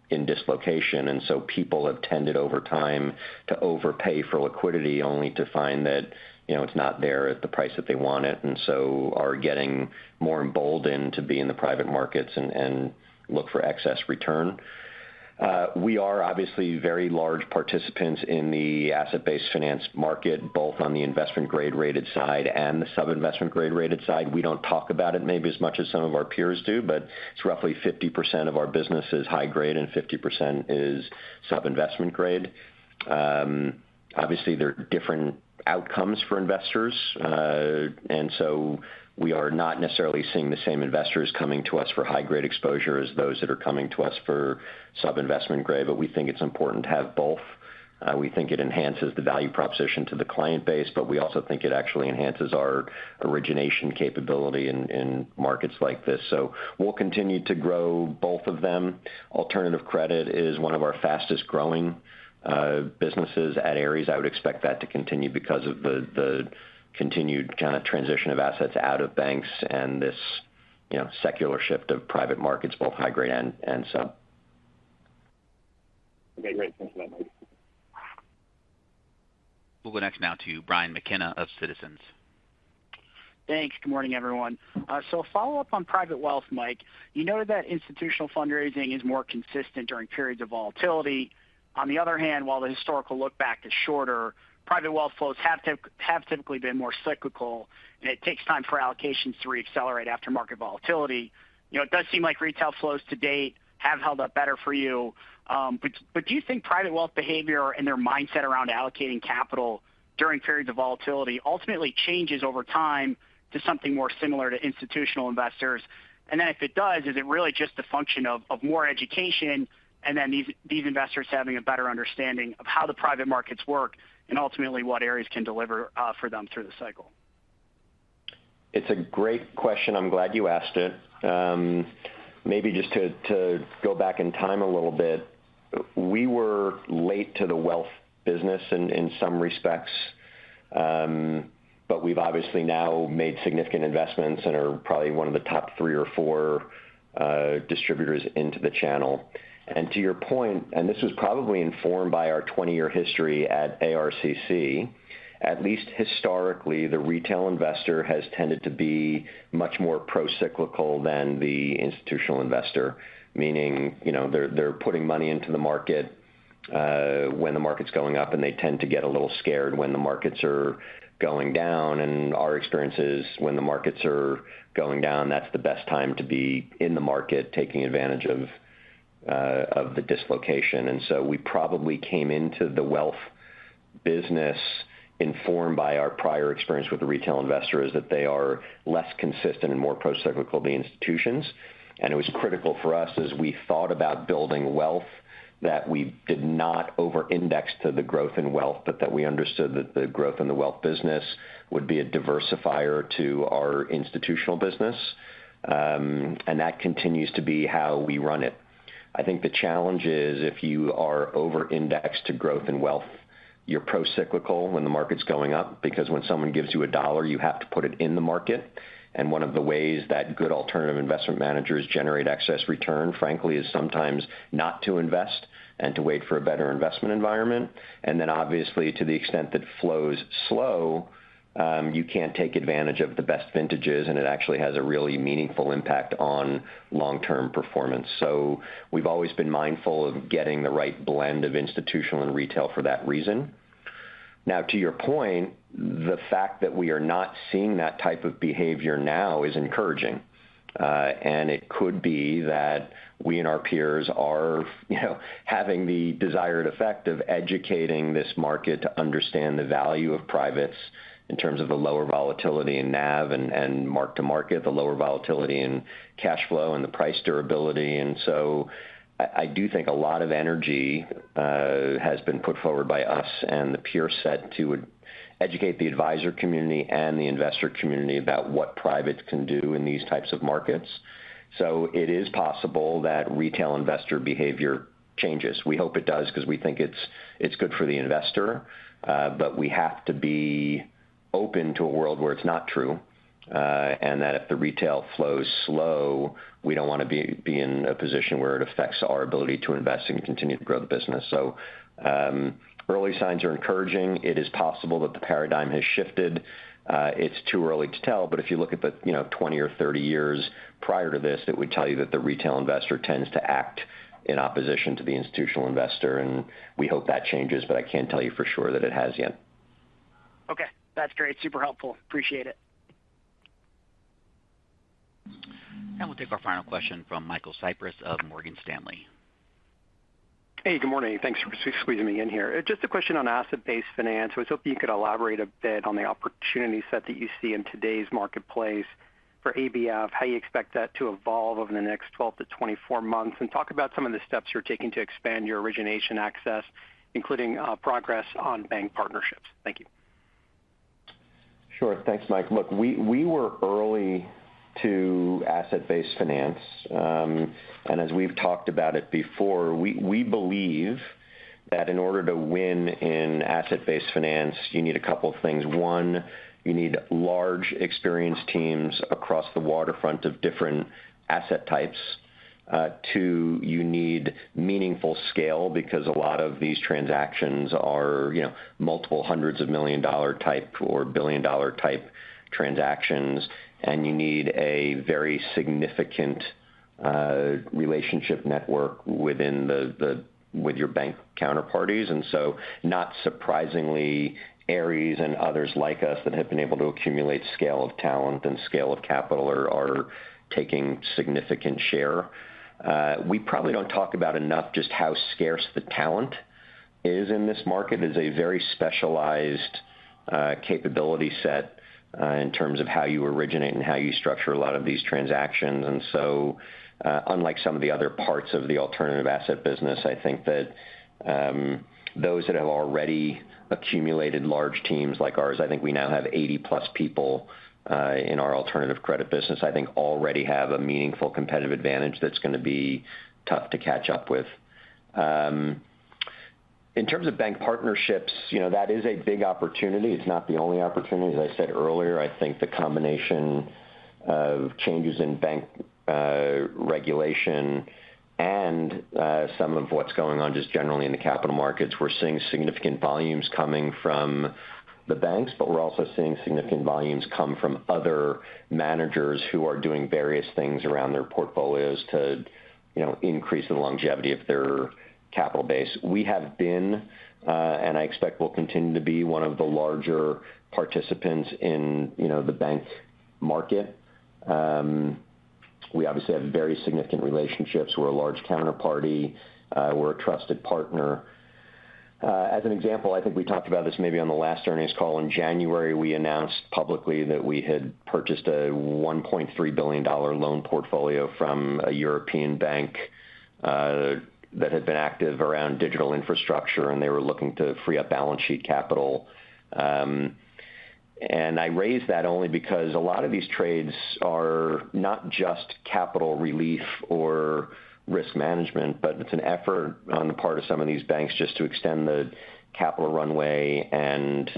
in dislocation. And so people have tended over time to overpay for liquidity only to find that, it's not there at the price that they want it, and so are getting more emboldened to be in the private markets and look for excess return. We are obviously very large participants in the asset-based finance market, both on the investment grade rated side and the sub-investment grade rated side. We don't talk about it maybe as much as some of our peers do, but it's roughly 50% of our business is high grade and 50% is sub-investment grade. Obviously, there are different outcomes for investors, and so we are not necessarily seeing the same investors coming to us for high-grade exposure as those that are coming to us for sub-investment grade, but we think it's important to have both. We think it enhances the value proposition to the client base, but we also think it actually enhances our origination capability in markets like this. So we'll continue to grow both of them. Alternative credit is one of our fastest growing businesses at ARES. I would expect that to continue because of the continued kind of transition of assets out of banks and this, secular shift of private markets, both high grade and sub. Okay, great. Thanks for that, Mike. We'll go next now to Brian McKenna of Citizens. Thanks. Good morning, everyone. So follow up on private wealth, Mike. You noted that institutional fundraising is more consistent during periods of volatility. On the other hand, while the historical look back is shorter, private wealth flows have typically been more cyclical, and it takes time for allocations to reaccelerate after market volatility. It does seem like retail flows to date have held up better for you. But do you think private wealth behavior and their mindset around allocating capital during periods of volatility ultimately changes over time to something more similar to institutional investors? And then if it does, is it really just a function of more education and then these investors having a better understanding of how the private markets work and ultimately what ARES can deliver for them through the cycle? It's a great question. I'm glad you asked it. Maybe just to go back in time a little bit, we were late to the wealth business in some respects, but we've obviously now made significant investments and are probably one of the top 3 or 4 distributors into the channel. And to your point, and this was probably informed by our 20-year history at ARCC, at least historically, the retail investor has tended to be much more pro-cyclical than the institutional investor, meaning, they're putting money into the market when the market's going up, and they tend to get a little scared when the markets are going down. And our experience is when the markets are going down, that's the best time to be in the market, taking advantage of the dislocation. And so we probably came into the wealth business informed by our prior experience with the retail investor is that they are less consistent and more pro-cyclical than institutions. And it was critical for us as we thought about building wealth that we did not over-index to the growth in wealth, but that we understood that the growth in the wealth business would be a diversifier to our institutional business. And that continues to be how we run it. I think the challenge is if you are over-indexed to growth and wealth, you're pro-cyclical when the market's going up, because when someone gives you $1, you have to put it in the market. And one of the ways that good alternative investment managers generate excess return, frankly, is sometimes not to invest and to wait for a better investment environment. And then obviously, to the extent that flows slow, you can't take advantage of the best vintages, and it actually has a really meaningful impact on long-term performance. So we've always been mindful of getting the right blend of institutional and retail for that reason. Now, to your point, the fact that we are not seeing that type of behavior now is encouraging. And it could be that we and our peers are, having the desired effect of educating this market to understand the value of privates in terms of the lower volatility in NAV and mark to market, the lower volatility in cash flow and the price durability. And so I do think a lot of energy has been put forward by us and the peer set to educate the advisor community and the investor community about what privates can do in these types of markets. So it is possible that retail investor behavior changes. We hope it does because we think it's good for the investor, but we have to be open to a world where it's not true. And that if the retail flows slow, we don't want to be in a position where it affects our ability to invest and continue to grow the business. So early signs are encouraging. It is possible that the paradigm has shifted. It's too early to tell, but if you look at the 20 or 30 years prior to this, it would tell you that the retail investor tends to act in opposition to the institutional investor, and we hope that changes, but I can't tell you for sure that it has yet. Okay, that's great. Super helpful. Appreciate it. And we'll take our final question from Michael Cyprys of Morgan Stanley. Hey, good morning. Thanks for squeezing me in here. Just a question on asset-based finance. I was hoping you could elaborate a bit on the opportunity set that you see in today's marketplace for ABF, how you expect that to evolve over the next 12 to 24 months, and talk about some of the steps you're taking to expand your origination access, including progress on bank partnerships. Thank you. Sure. Thanks, Mike. Look, we were early to asset-based finance, and as we've talked about it before, we believe that in order to win in asset-based finance, you need a couple of things. One, you need large, experienced teams across the waterfront of different asset types. Two, you need meaningful scale because a lot of these transactions are, multiple hundreds of $1 million type or $1 billion type transactions, and you need a very significant relationship network with your bank counterparties. And so, not surprisingly, ARES and others like us that have been able to accumulate scale of talent and scale of capital are taking significant share. We probably don't talk about enough just how scarce the talent is in this market. It's a very specialized capability set in terms of how you originate and how you structure a lot of these transactions. And so, unlike some of the other parts of the alternative asset business, I think that those that have already accumulated large teams like ours, I think we now have 80-plus people in our alternative credit business, I think already have a meaningful competitive advantage that's going to be tough to catch up with. In terms of bank partnerships, that is a big opportunity. It's not the only opportunity. As I said earlier, I think the combination of changes in bank regulation and some of what's going on just generally in the capital markets, we're seeing significant volumes coming from the banks, but we're also seeing significant volumes come from other managers who are doing various things around their portfolios to, increase the longevity of their capital base. We have been, and I expect will continue to be, one of the larger participants in, the bank market. We obviously have very significant relationships. We're a large counterparty. We're a trusted partner. As an example, I think we talked about this maybe on the last earnings call. In January, we announced publicly that we had purchased a $1.3 billion loan portfolio from a European bank that had been active around digital infrastructure, and they were looking to free up balance sheet capital. And I raised that only because a lot of these trades are not just capital relief or risk management, but it's an effort on the part of some of these banks just to extend the capital runway and,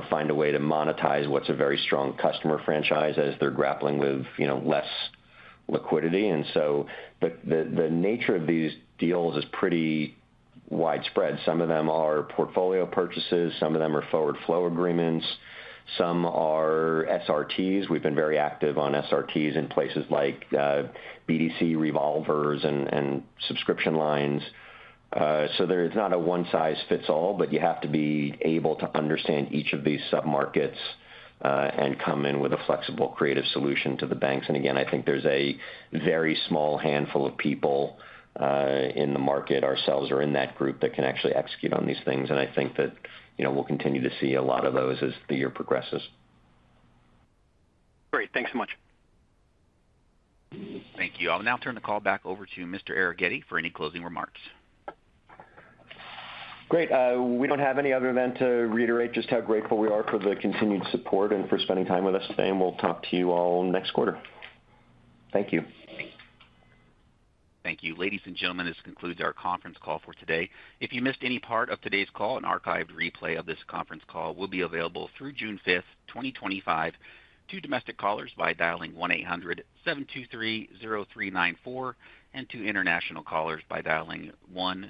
find a way to monetize what's a very strong customer franchise as they're grappling with, less liquidity. And so the nature of these deals is pretty widespread. Some of them are portfolio purchases. Some of them are forward flow agreements. Some are SRTs. We've been very active on SRTs in places like BDC revolvers and subscription lines. So there's not a one-size-fits-all, but you have to be able to understand each of these submarkets and come in with a flexible, creative solution to the banks. And again, I think there's a very small handful of people in the market, ourselves or in that group, that can actually execute on these things. And I think that we'll continue to see a lot of those as the year progresses. Great. Thanks so much. Thank you. I'll now turn the call back over to Mr. Arougheti for any closing remarks. Great. We don't have any other than to reiterate just how grateful we are for the continued support and for spending time with us today, and we'll talk to you all next quarter. Thank you. Thank you. Ladies and gentlemen, this concludes our conference call for today. If you missed any part of today's call, an archived replay of this conference call will be available through June 5th, 2025, to domestic callers by dialing 1-800-723-0394 and to international callers by dialing 1-4